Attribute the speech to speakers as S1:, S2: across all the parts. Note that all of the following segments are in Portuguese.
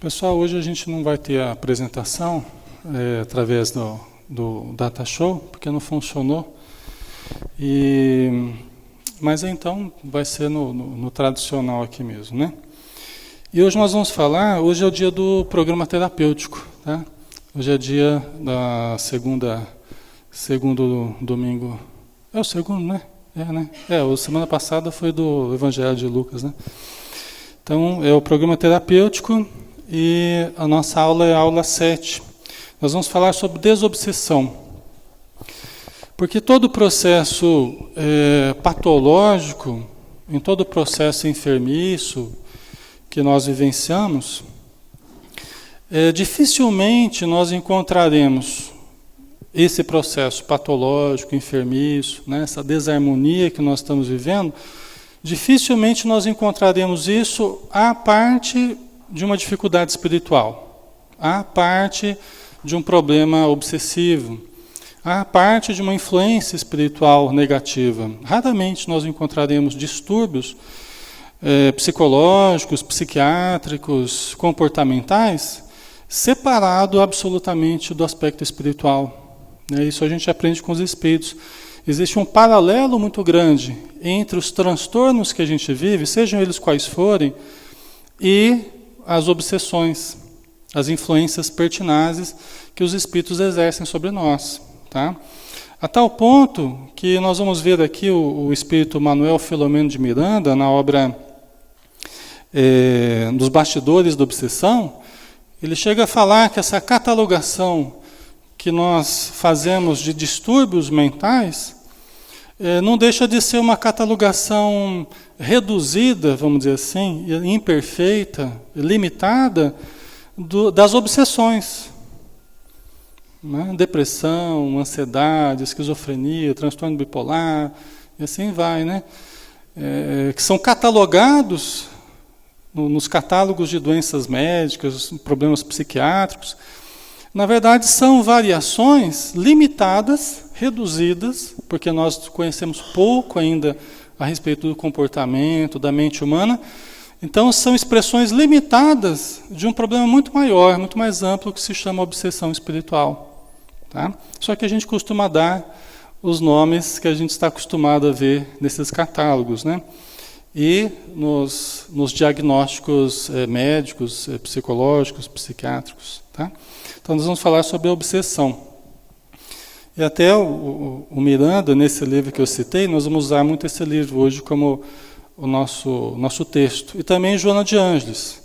S1: Pessoal, hoje a gente não vai ter a apresentação através do Data Show, porque não funcionou. Mas então vai ser no tradicional aqui mesmo, né? E hoje nós vamos falar, hoje é o dia do programa terapêutico, tá? Hoje é dia da segundo domingo. É o segundo, né? Né? A semana passada foi do Evangelho de Lucas, né? Então, é o programa terapêutico e a nossa aula é a aula 7. Nós vamos falar sobre desobsessão. Porque todo processo patológico, em todo processo enfermiço que nós vivenciamos, dificilmente nós encontraremos esse processo patológico, enfermiço, né, essa desarmonia que nós estamos vivendo, dificilmente nós encontraremos isso à parte de uma dificuldade espiritual, à parte de um problema obsessivo, à parte de uma influência espiritual negativa. Raramente nós encontraremos distúrbios psicológicos, psiquiátricos, comportamentais, separado absolutamente do aspecto espiritual. Isso a gente aprende com os espíritos. Existe um paralelo muito grande entre os transtornos que a gente vive, sejam eles quais forem, e as obsessões, as influências pertinazes que os espíritos exercem sobre nós. Tá? A tal ponto que nós vamos ver aqui o espírito Manuel Filomeno de Miranda, na obra Dos Bastidores da Obsessão, ele chega a falar que essa catalogação que nós fazemos de distúrbios mentais, não deixa de ser uma catalogação reduzida, vamos dizer assim, imperfeita, limitada, das obsessões. Né? Depressão, ansiedade, esquizofrenia, transtorno bipolar, e assim vai, né? Que são catalogados nos catálogos de doenças médicas, problemas psiquiátricos. Na verdade, são variações limitadas, reduzidas, porque nós conhecemos pouco ainda a respeito do comportamento, da mente humana. Então, são expressões limitadas de um problema muito maior, muito mais amplo, que se chama obsessão espiritual. Tá? Só que a gente costuma dar os nomes que a gente está acostumado a ver nesses catálogos, né? E nos diagnósticos médicos, psicológicos, psiquiátricos. Tá? Então, nós vamos falar sobre a obsessão. E até o Miranda, nesse livro que eu citei, nós vamos usar muito esse livro hoje como o nosso texto. E também Joana de Ângeles.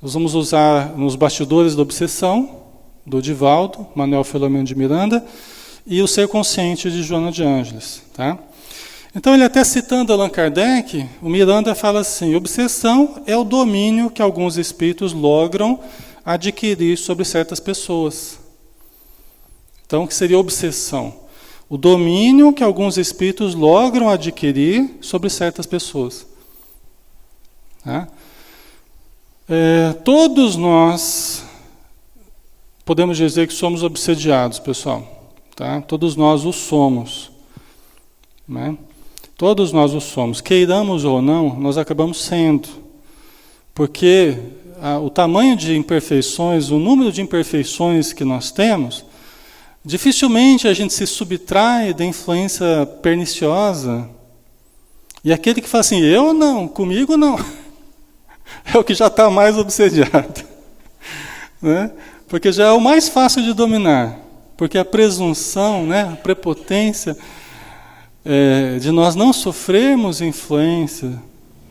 S1: Nós vamos usar nos Bastidores da Obsessão, do Divaldo, Manuel Filomeno de Miranda, e o Ser Consciente de Joana de Ângeles. Tá? Então, ele até citando Allan Kardec, o Miranda fala assim: obsessão é o domínio que alguns espíritos logram adquirir sobre certas pessoas. Então, o que seria obsessão? O domínio que alguns espíritos logram adquirir sobre certas pessoas. Tá? Todos nós podemos dizer que somos obsediados, pessoal. Tá? Todos nós o somos. Né? Todos nós o somos. Queiramos ou não, nós acabamos sendo. Porque o tamanho de imperfeições, o número de imperfeições que nós temos, dificilmente a gente se subtrai da influência perniciosa. E aquele que fala assim, eu não, comigo não, é o que já está mais obsediado. Né? Porque já é o mais fácil de dominar. Porque a presunção, né, a prepotência de nós não sofrermos influência,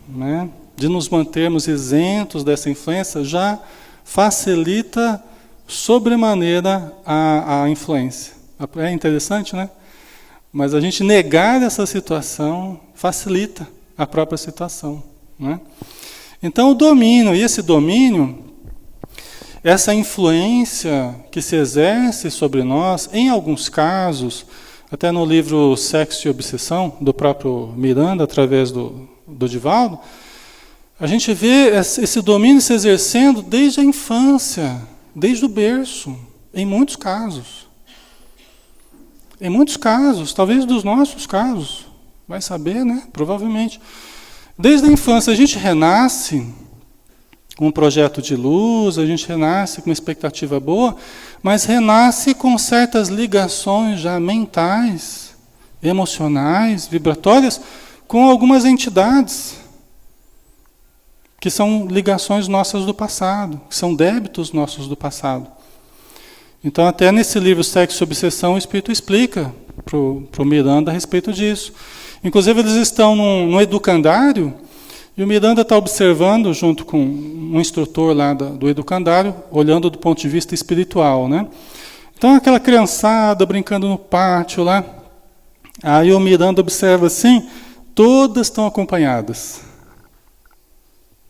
S1: né, de nos mantermos isentos dessa influência, já facilita sobremaneira a influência. É interessante, né? Mas a gente negar essa situação facilita a própria situação. Né? Então, o domínio, e esse domínio, essa influência que se exerce sobre nós, em alguns casos, até no livro Sexo e Obsessão, do próprio Miranda, através do Divaldo, a gente vê esse domínio se exercendo desde a infância, desde o berço, em muitos casos. Em muitos casos, talvez dos nossos casos, vai saber, né? Provavelmente. Desde a infância a gente renasce com um projeto de luz, a gente renasce com uma expectativa boa, mas renasce com certas ligações já mentais, emocionais, vibratórias, com algumas entidades, que são ligações nossas do passado, que são débitos nossos do passado. Então, até nesse livro Sexo e Obsessão, o Espírito explica para o Miranda a respeito disso. Inclusive, eles estão num educandário, e o Miranda está observando, junto com um instrutor lá do educandário, olhando do ponto de vista espiritual, né? Então, aquela criançada brincando no pátio lá, aí o Miranda observa assim, todas estão acompanhadas.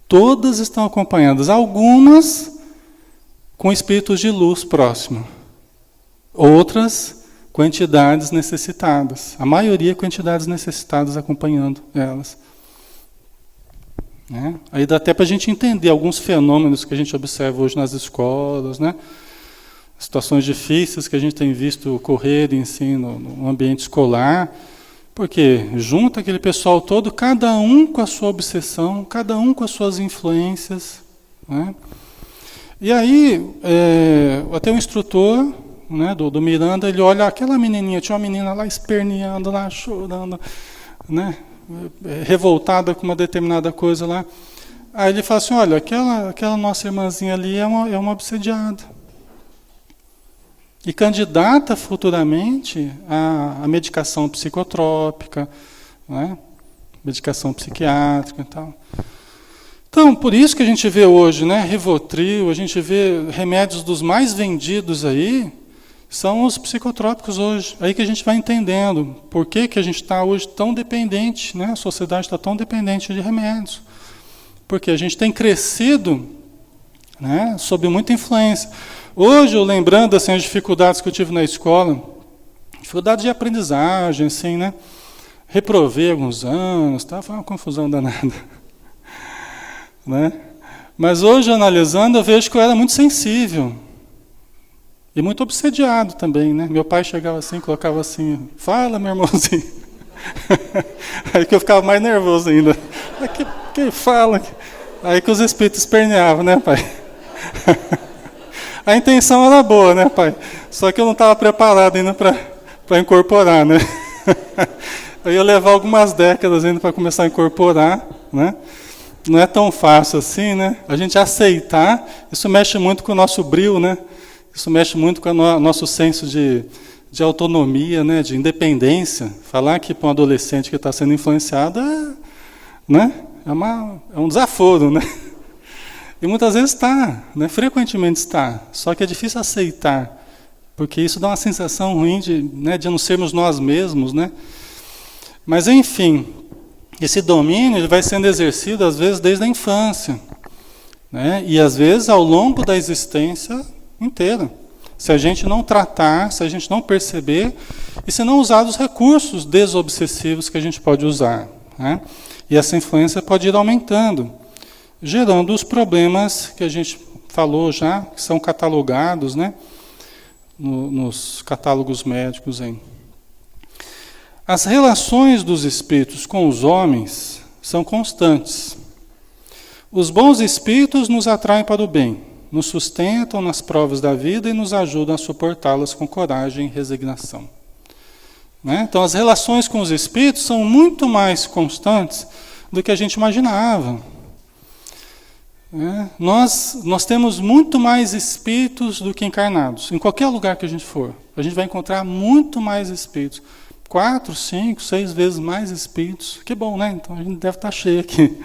S1: Todas estão acompanhadas, algumas com espíritos de luz próximo, outras com entidades necessitadas, a maioria com entidades necessitadas acompanhando elas. Né? Aí dá até para a gente entender alguns fenômenos que a gente observa hoje nas escolas, né? Situações difíceis que a gente tem visto ocorrerem assim, no ambiente escolar, porque junta aquele pessoal todo, cada um com a sua obsessão, cada um com as suas influências. Né? E aí, até o instrutor, né, do Miranda, ele olha aquela menininha, tinha uma menina lá esperneando, lá chorando, né, revoltada com uma determinada coisa lá. Aí ele fala assim, olha, aquela nossa irmãzinha ali é uma obsediada. E candidata futuramente à medicação psicotrópica, né, medicação psiquiátrica e tal. Então, por isso que a gente vê hoje, né, Rivotril, a gente vê remédios dos mais vendidos aí, são os psicotrópicos hoje. Aí que a gente vai entendendo por que a gente está hoje tão dependente, né, a sociedade está tão dependente de remédios. Porque a gente tem crescido, né, sob muita influência. Hoje, eu lembrando assim, as dificuldades que eu tive na escola, dificuldade de aprendizagem, assim, né, reprovei alguns anos, tá, foi uma confusão danada. Né? Mas hoje, analisando, eu vejo que eu era muito sensível e muito obsediado também, né? Meu pai chegava assim, colocava assim, fala, meu irmãozinho. Aí que eu ficava mais nervoso ainda. Quem fala? Aí que os espíritos esperneavam, né, pai? A intenção era boa, né, pai? Só que eu não estava preparado ainda para incorporar, né? Eu ia levar algumas décadas ainda para começar a incorporar, né? Não é tão fácil assim, né? A gente aceitar, isso mexe muito com o nosso brio, né? Isso mexe muito com o nosso senso de autonomia, né? De independência. Falar que para um adolescente que está sendo influenciado né? É um desaforo, né? E muitas vezes está, né? Frequentemente está. Só que é difícil aceitar, porque isso dá uma sensação ruim de não sermos nós mesmos, né? Mas, enfim, esse domínio ele vai sendo exercido, às vezes, desde a infância, né? E, às vezes, ao longo da existência inteira. Se a gente não tratar, se a gente não perceber, e se não usar os recursos desobsessivos que a gente pode usar. Né? E essa influência pode ir aumentando, gerando os problemas que a gente falou já, que são catalogados, né? Nos catálogos médicos aí. As relações dos espíritos com os homens são constantes. Os bons espíritos nos atraem para o bem, nos sustentam nas provas da vida e nos ajudam a suportá-las com coragem e resignação. Né? Então, as relações com os espíritos são muito mais constantes do que a gente imaginava. Nós temos muito mais espíritos do que encarnados. Em qualquer lugar que a gente for, a gente vai encontrar muito mais espíritos. 4, 5, 6 vezes mais espíritos. Que bom, né? Então a gente deve estar cheio aqui,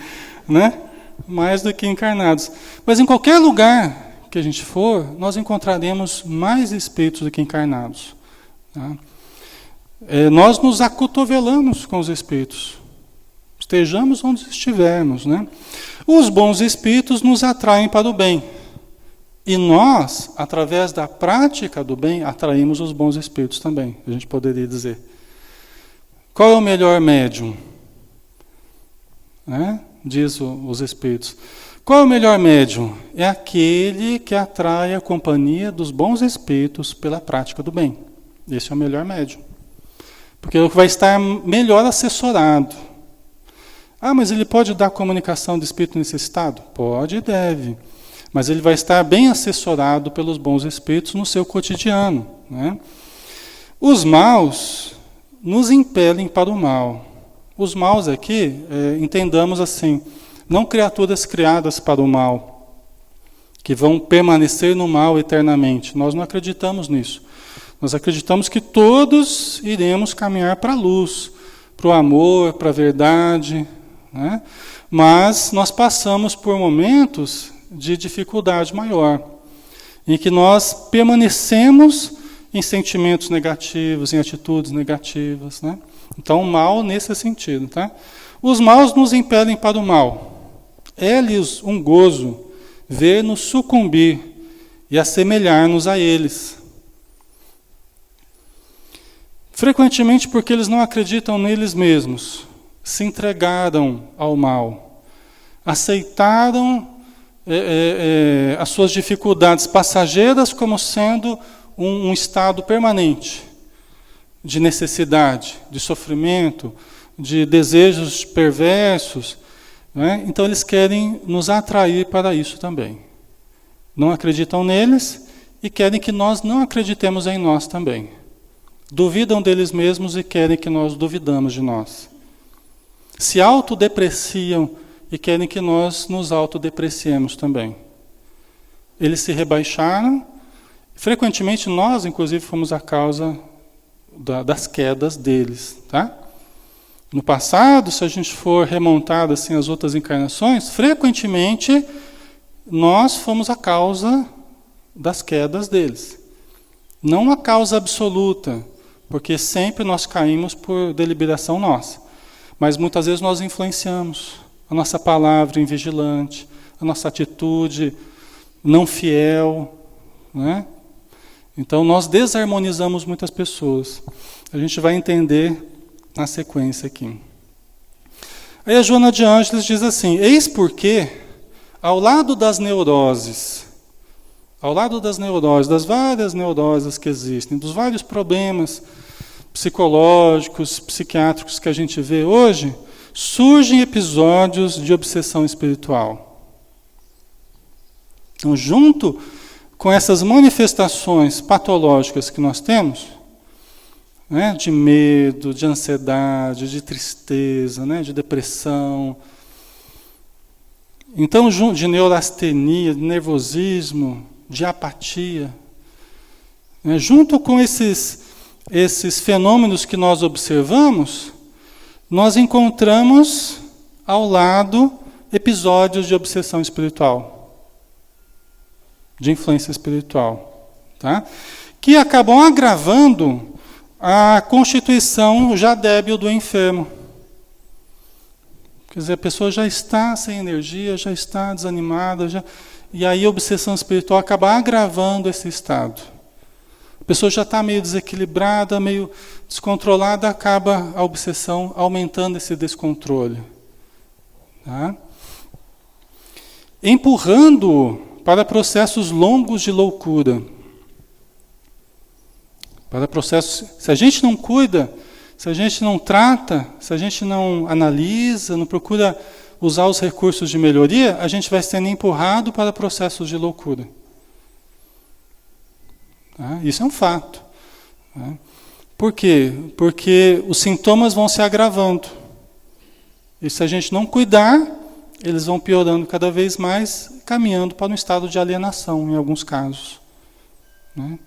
S1: né? Mais do que encarnados. Mas em qualquer lugar que a gente for, nós encontraremos mais espíritos do que encarnados. Tá? Nós nos acotovelamos com os espíritos. Estejamos onde estivermos, né? Os bons espíritos nos atraem para o bem. E nós, através da prática do bem, atraímos os bons espíritos também, a gente poderia dizer. Qual é o melhor médium? Diz os espíritos. Qual é o melhor médium? É aquele que atrai a companhia dos bons espíritos pela prática do bem. Esse é o melhor médium. Porque ele vai estar melhor assessorado. Ah, mas ele pode dar comunicação de espírito nesse estado? Pode e deve. Mas ele vai estar bem assessorado pelos bons espíritos no seu cotidiano, né? Os maus nos impelem para o mal. Os maus aqui, entendamos assim, não criaturas criadas para o mal, que vão permanecer no mal eternamente. Nós não acreditamos nisso. Nós acreditamos que todos iremos caminhar para a luz, para o amor, para a verdade, né? Mas nós passamos por momentos de dificuldade maior, em que nós permanecemos em sentimentos negativos, em atitudes negativas, né? Então, o mal nesse sentido, tá? Os maus nos impelem para o mal. É-lhes um gozo ver-nos sucumbir e assemelhar-nos a eles. Frequentemente porque eles não acreditam neles mesmos, se entregaram ao mal, aceitaram as suas dificuldades passageiras como sendo um estado permanente de necessidade, de sofrimento, de desejos perversos, né? Então eles querem nos atrair para isso também. Não acreditam neles e querem que nós não acreditemos em nós também. Duvidam deles mesmos e querem que nós duvidamos de nós. Se autodepreciam e querem que nós nos autodepreciemos também. Eles se rebaixaram. Frequentemente nós, inclusive, fomos a causa das quedas deles, tá? No passado, se a gente for remontar assim as outras encarnações, frequentemente nós fomos a causa das quedas deles. Não a causa absoluta, porque sempre nós caímos por deliberação nossa. Mas muitas vezes nós influenciamos a nossa palavra invigilante, a nossa atitude não fiel, né? Então nós desarmonizamos muitas pessoas. A gente vai entender na sequência aqui. Aí a Joana de Ângeles diz assim: eis porque, ao lado das neuroses, das várias neuroses que existem, dos vários problemas psicológicos, psiquiátricos que a gente vê hoje, surgem episódios de obsessão espiritual. Então, junto com essas manifestações patológicas que nós temos, né, de medo, de ansiedade, de tristeza, né, de depressão, então, de neurastenia, de nervosismo, de apatia, né, junto com esses fenômenos que nós observamos, nós encontramos ao lado episódios de obsessão espiritual, de influência espiritual, tá? Que acabam agravando a constituição já débil do enfermo. Quer dizer, a pessoa já está sem energia, já está desanimada, e aí a obsessão espiritual acaba agravando esse estado. A pessoa já está meio desequilibrada, meio descontrolada, acaba a obsessão aumentando esse descontrole, tá? Empurrando-o para processos longos de loucura. Para processos, se a gente não cuida, se a gente não trata, se a gente não analisa, não procura usar os recursos de melhoria, a gente vai sendo empurrado para processos de loucura. Tá? Isso é um fato. Tá? Por quê? Porque os sintomas vão se agravando. E se a gente não cuidar, eles vão piorando cada vez mais, caminhando para um estado de alienação, em alguns casos. Né?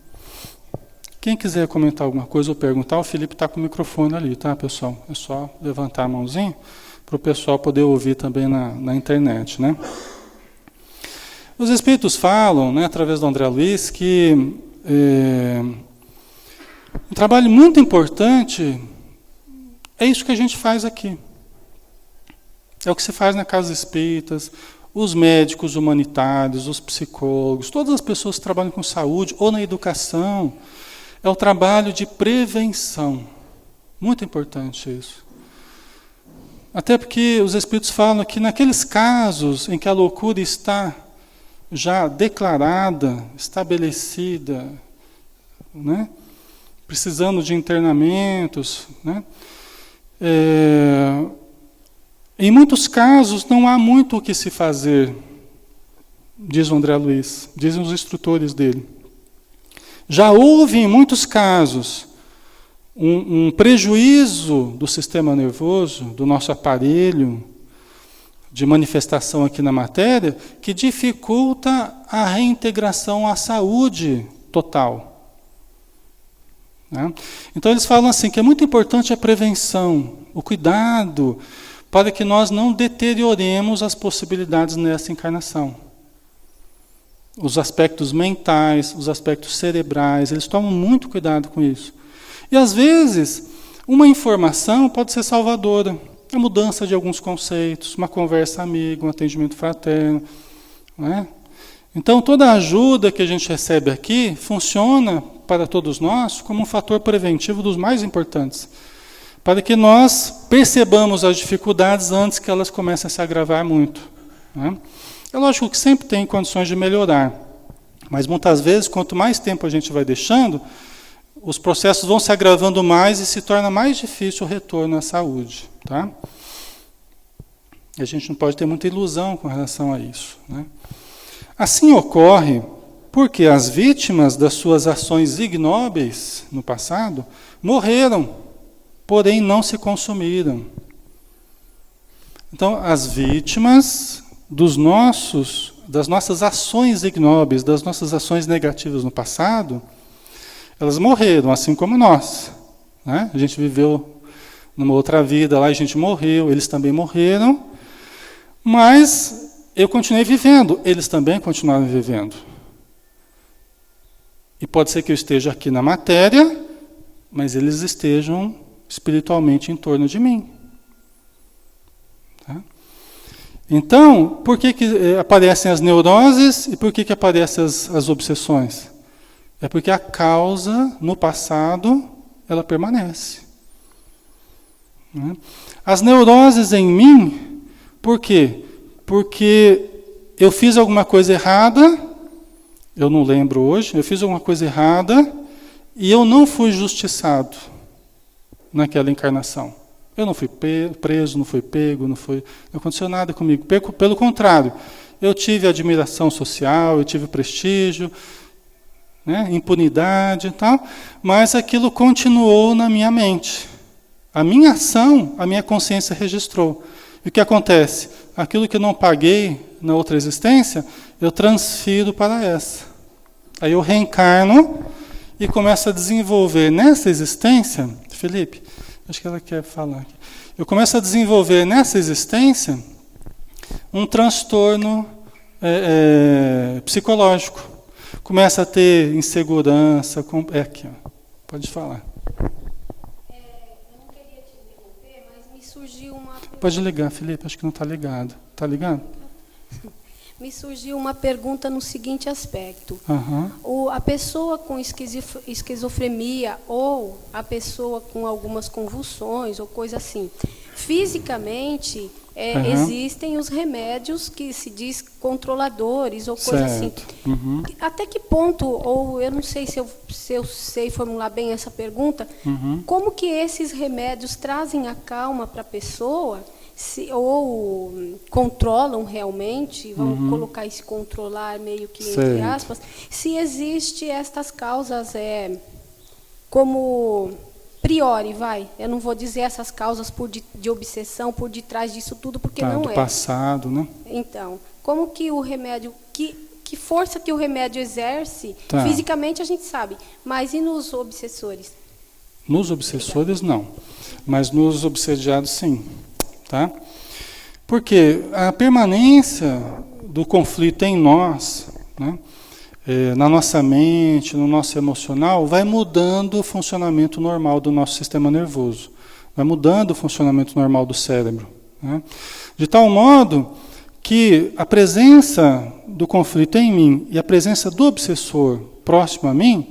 S1: Quem quiser comentar alguma coisa ou perguntar, o Felipe está com o microfone ali, tá, pessoal? É só levantar a mãozinha para o pessoal poder ouvir também na internet, né? Os Espíritos falam, né, através do André Luiz, que um trabalho muito importante é isso que a gente faz aqui. É o que se faz na Casa Espíritas, os médicos humanitários, os psicólogos, todas as pessoas que trabalham com saúde ou na educação, é o trabalho de prevenção. Muito importante isso. Até porque os Espíritos falam que naqueles casos em que a loucura está já declarada, estabelecida, né, precisando de internamentos, né, Em muitos casos, não há muito o que se fazer, diz o André Luiz, dizem os instrutores dele. Já houve, em muitos casos, um prejuízo do sistema nervoso, do nosso aparelho de manifestação aqui na matéria, que dificulta a reintegração à saúde total. Né? Então eles falam assim, que é muito importante a prevenção, o cuidado, para que nós não deterioremos as possibilidades nessa encarnação. Os aspectos mentais, os aspectos cerebrais, eles tomam muito cuidado com isso. E às vezes, uma informação pode ser salvadora. A mudança de alguns conceitos, uma conversa amiga, um atendimento fraterno. Né? Então, toda a ajuda que a gente recebe aqui funciona para todos nós como um fator preventivo dos mais importantes, para que nós percebamos as dificuldades antes que elas comecem a se agravar muito. Né? É lógico que sempre tem condições de melhorar, mas muitas vezes, quanto mais tempo a gente vai deixando, os processos vão se agravando mais e se torna mais difícil o retorno à saúde. Tá? E a gente não pode ter muita ilusão com relação a isso. Né? Assim ocorre porque as vítimas das suas ações ignóbeis no passado morreram, porém não se consumiram. Então, as vítimas das nossas ações ignóbeis, das nossas ações negativas no passado, elas morreram, assim como nós. Né? A gente viveu numa outra vida lá, a gente morreu, eles também morreram, mas eu continuei vivendo, eles também continuaram vivendo. E pode ser que eu esteja aqui na matéria, mas eles estejam espiritualmente em torno de mim. Tá? Então, por que aparecem as neuroses e por que aparecem as obsessões? É porque a causa, no passado, ela permanece. As neuroses em mim, por quê? Porque eu fiz alguma coisa errada, eu não lembro hoje, eu fiz alguma coisa errada e eu não fui justiçado naquela encarnação. Eu não fui preso, não fui pego, não aconteceu nada comigo. Pelo contrário, eu tive admiração social, eu tive prestígio, né, impunidade e tal, mas aquilo continuou na minha mente. A minha ação, a minha consciência registrou. E o que acontece? Aquilo que eu não paguei na outra existência, eu transfiro para essa. Aí eu reencarno e começo a desenvolver nessa existência, Felipe, acho que ela quer falar aqui. Eu começo a desenvolver nessa existência um transtorno psicológico. Começa a ter insegurança. Aqui, ó. Pode falar.
S2: Eu não queria te interromper, mas me surgiu uma...
S1: Pode ligar, Felipe, acho que não está ligado. Está ligado?
S2: Me surgiu uma pergunta no seguinte aspecto. A pessoa com esquizofrenia ou a pessoa com algumas convulsões ou coisa assim, fisicamente existem os remédios que se diz controladores ou coisa assim. Até que ponto, ou eu não sei se eu sei formular bem essa pergunta, como que esses remédios trazem a calma para a pessoa, ou controlam realmente, vamos colocar esse controlar meio que entre aspas, se existe estas causas como priori, eu não vou dizer essas causas de obsessão por detrás disso tudo, porque não
S1: do
S2: é.
S1: Passado, né?
S2: Então, como que o remédio, que força que o remédio exerce, fisicamente a gente sabe, mas e nos obsessores?
S1: Nos obsessores, não. Mas nos obsediados, sim. Tá? Porque a permanência do conflito em nós, né, na nossa mente, no nosso emocional, vai mudando o funcionamento normal do nosso sistema nervoso, vai mudando o funcionamento normal do cérebro. Né? De tal modo que a presença do conflito em mim e a presença do obsessor próximo a mim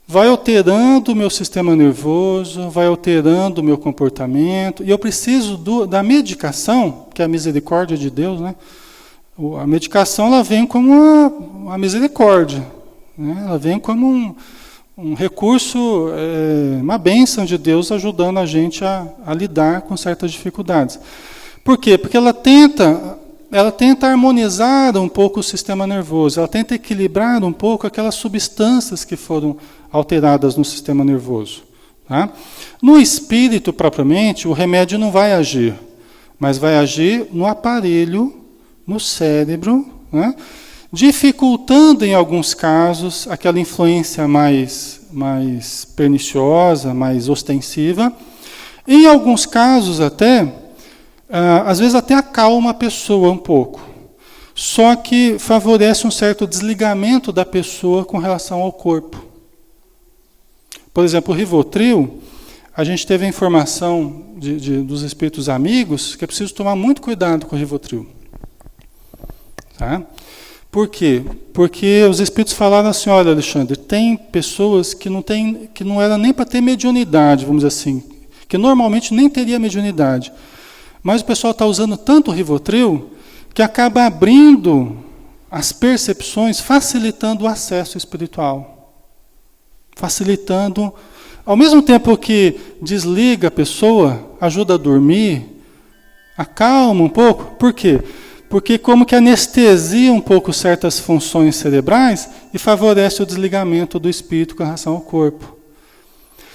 S1: vai alterando o meu sistema nervoso, vai alterando o meu comportamento, e eu preciso da medicação, que é a misericórdia de Deus, né? A medicação ela vem como uma misericórdia, né? Ela vem como um recurso, uma bênção de Deus ajudando a gente a lidar com certas dificuldades. Por quê? Porque ela tenta harmonizar um pouco o sistema nervoso, ela tenta equilibrar um pouco aquelas substâncias que foram alteradas no sistema nervoso. Tá? No espírito, propriamente, o remédio não vai agir, mas vai agir no aparelho, no cérebro, né? Dificultando, em alguns casos, aquela influência mais perniciosa, mais ostensiva. Em alguns casos, até, às vezes até acalma a pessoa um pouco. Só que favorece um certo desligamento da pessoa com relação ao corpo. Por exemplo, o Rivotril, a gente teve a informação dos espíritos amigos que é preciso tomar muito cuidado com o Rivotril. Tá? Por quê? Porque os espíritos falaram assim, olha, Alexandre, tem pessoas que não era nem para ter mediunidade, vamos dizer assim, que normalmente nem teria mediunidade. Mas o pessoal está usando tanto o Rivotril que acaba abrindo as percepções, facilitando o acesso espiritual. Facilitando, ao mesmo tempo que desliga a pessoa, ajuda a dormir, acalma um pouco. Por quê? Porque como que anestesia um pouco certas funções cerebrais e favorece o desligamento do espírito com relação ao corpo.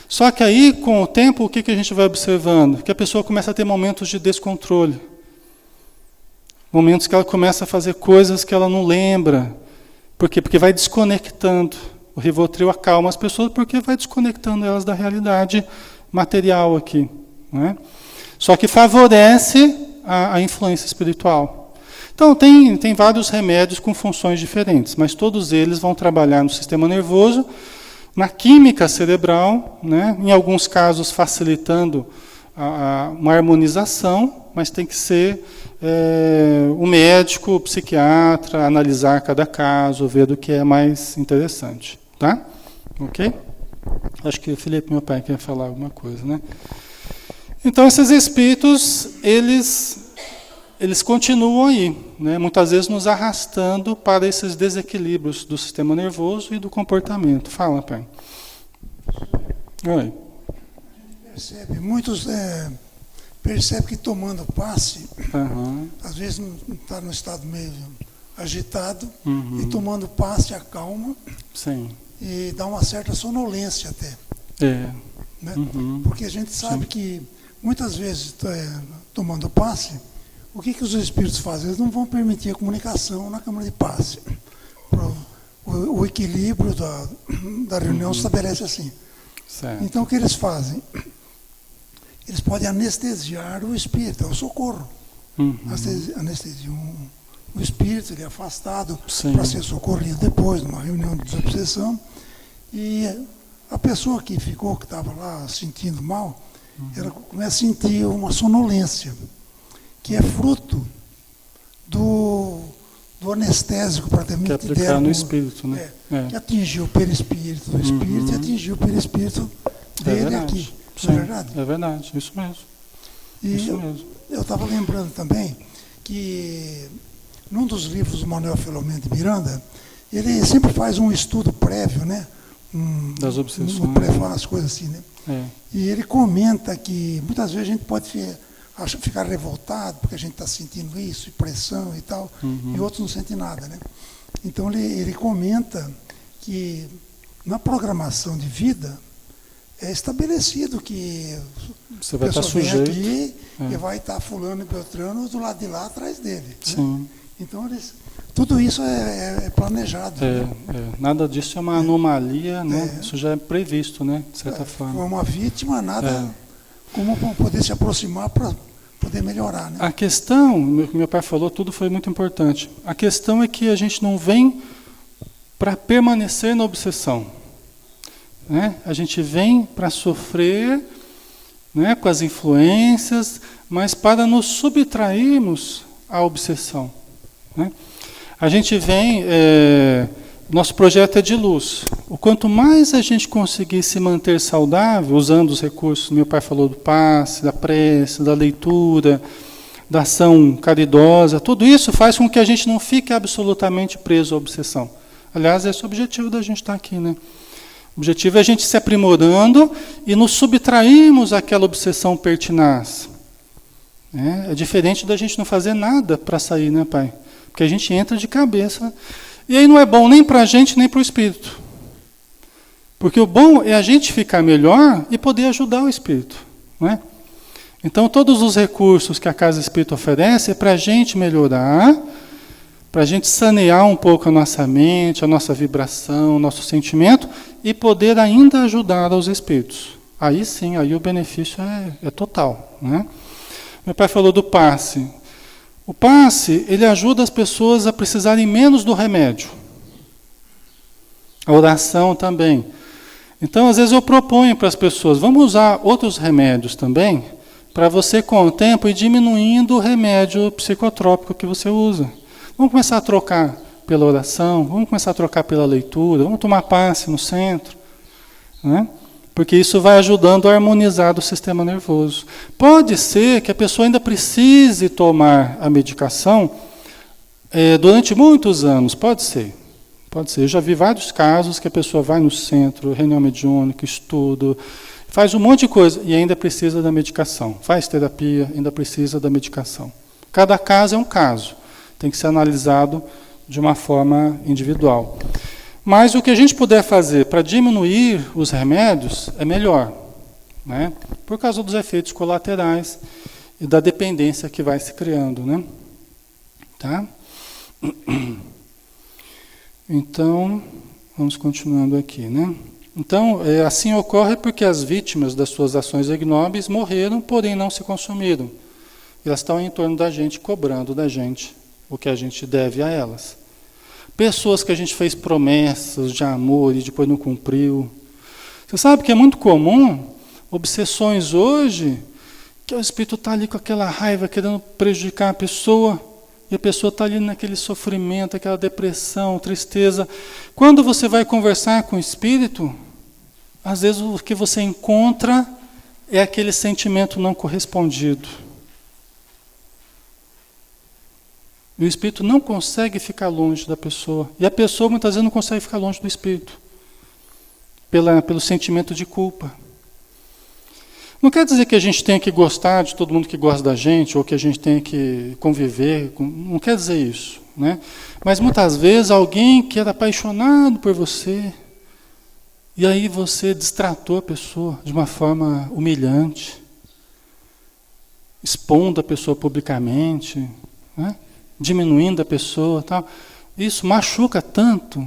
S1: Só que aí, com o tempo, o que a gente vai observando? Que a pessoa começa a ter momentos de descontrole. Momentos que ela começa a fazer coisas que ela não lembra. Por quê? Porque vai desconectando. O Rivotril acalma as pessoas porque vai desconectando elas da realidade material aqui. Né? Só que favorece a influência espiritual. Então, tem vários remédios com funções diferentes, mas todos eles vão trabalhar no sistema nervoso, na química cerebral, né? Em alguns casos facilitando uma harmonização, mas tem que ser o médico, o psiquiatra, analisar cada caso, ver do que é mais interessante. Tá? Ok? Acho que o Felipe, meu pai, quer falar alguma coisa, né? Então, esses espíritos, eles continuam aí, né? Muitas vezes nos arrastando para esses desequilíbrios do sistema nervoso e do comportamento. Fala, pai. Oi.
S3: Muitos percebem que tomando passe, às vezes está no estado meio agitado, e tomando passe acalma.
S1: Sim.
S3: E dá uma certa sonolência até. Né? Porque a gente sabe que muitas vezes, tomando passe, o que os espíritos fazem? Eles não vão permitir a comunicação na câmara de passe. O equilíbrio da reunião estabelece assim.
S1: Certo.
S3: Então, o que eles fazem? Eles podem anestesiar o espírito, é o socorro. Anestesiam o espírito, ele é afastado para ser socorrido depois, numa reunião de desobsessão. E a pessoa que estava lá sentindo mal, ela começa a sentir uma sonolência, que é fruto do anestésico praticamente
S1: que é aplicar no espírito, né?
S3: Que atingiu o perispírito do espírito e atingiu o perispírito dele aqui. Não é verdade?
S1: É verdade, isso mesmo.
S3: E eu estava lembrando também que num dos livros do Manuel Filomeno de Miranda, ele sempre faz um estudo prévio, né?
S1: Das obsessões.
S3: Um prefácio, coisas assim, né? E ele comenta que muitas vezes a gente pode ficar revoltado porque a gente está sentindo isso, pressão e tal, e outros não sentem nada, né? Então ele comenta que na programação de vida é estabelecido que
S1: você vai estar sujeito
S3: aqui e vai estar fulano e beltrano do lado de lá atrás dele.
S1: Sim.
S3: Né? Então tudo isso é planejado.
S1: Né? Nada disso é uma anomalia, né? Isso já é previsto, né? De certa forma.
S3: Foi uma vítima, nada como poder se aproximar para poder melhorar. Né?
S1: A questão, meu pai falou, tudo foi muito importante. A questão é que a gente não vem para permanecer na obsessão. Né? A gente vem para sofrer, né, com as influências, mas para nos subtrairmos à obsessão. Né? A gente vem, nosso projeto é de luz. O quanto mais a gente conseguir se manter saudável, usando os recursos, meu pai falou do passe, da prece, da leitura, da ação caridosa, tudo isso faz com que a gente não fique absolutamente preso à obsessão. Aliás, esse é o objetivo da gente estar aqui, né? O objetivo é a gente se aprimorando e nos subtrairmos àquela obsessão pertinaz. É diferente da gente não fazer nada para sair, né, Pai? Porque a gente entra de cabeça. E aí não é bom nem para a gente, nem para o Espírito. Porque o bom é a gente ficar melhor e poder ajudar o Espírito. Não é? Então, todos os recursos que a Casa Espírita oferece é para a gente melhorar, para a gente sanear um pouco a nossa mente, a nossa vibração, o nosso sentimento, e poder ainda ajudar aos Espíritos. Aí sim, aí o benefício é total. Né? Meu pai falou do passe. O passe, ele ajuda as pessoas a precisarem menos do remédio. A oração também. Então, às vezes eu proponho para as pessoas, vamos usar outros remédios também, para você, com o tempo, ir diminuindo o remédio psicotrópico que você usa. Vamos começar a trocar pela oração, vamos começar a trocar pela leitura, vamos tomar passe no centro, né? Porque isso vai ajudando a harmonizar o sistema nervoso. Pode ser que a pessoa ainda precise tomar a medicação durante muitos anos, pode ser. Pode ser. Eu já vi vários casos que a pessoa vai no centro, reunião mediúnica, estudo, faz um monte de coisa e ainda precisa da medicação. Faz terapia, ainda precisa da medicação. Cada caso é um caso. Tem que ser analisado de uma forma individual. Mas o que a gente puder fazer para diminuir os remédios é melhor, né? Por causa dos efeitos colaterais e da dependência que vai se criando, né? Tá? Então, vamos continuando aqui, né? Então, assim ocorre porque as vítimas das suas ações ignóbeis morreram, porém não se consumiram. Elas estão em torno da gente, cobrando da gente o que a gente deve a elas. Pessoas que a gente fez promessas de amor e depois não cumpriu. Você sabe que é muito comum, obsessões hoje, que o espírito está ali com aquela raiva, querendo prejudicar a pessoa, e a pessoa está ali naquele sofrimento, aquela depressão, tristeza. Quando você vai conversar com o espírito, às vezes o que você encontra é aquele sentimento não correspondido. E o espírito não consegue ficar longe da pessoa. E a pessoa muitas vezes não consegue ficar longe do espírito. Pelo sentimento de culpa. Não quer dizer que a gente tenha que gostar de todo mundo que gosta da gente, ou que a gente tenha que conviver, não quer dizer isso, né? Mas muitas vezes alguém que era apaixonado por você, e aí você destratou a pessoa de uma forma humilhante, expondo a pessoa publicamente, né? Diminuindo a pessoa, tal. Isso machuca tanto,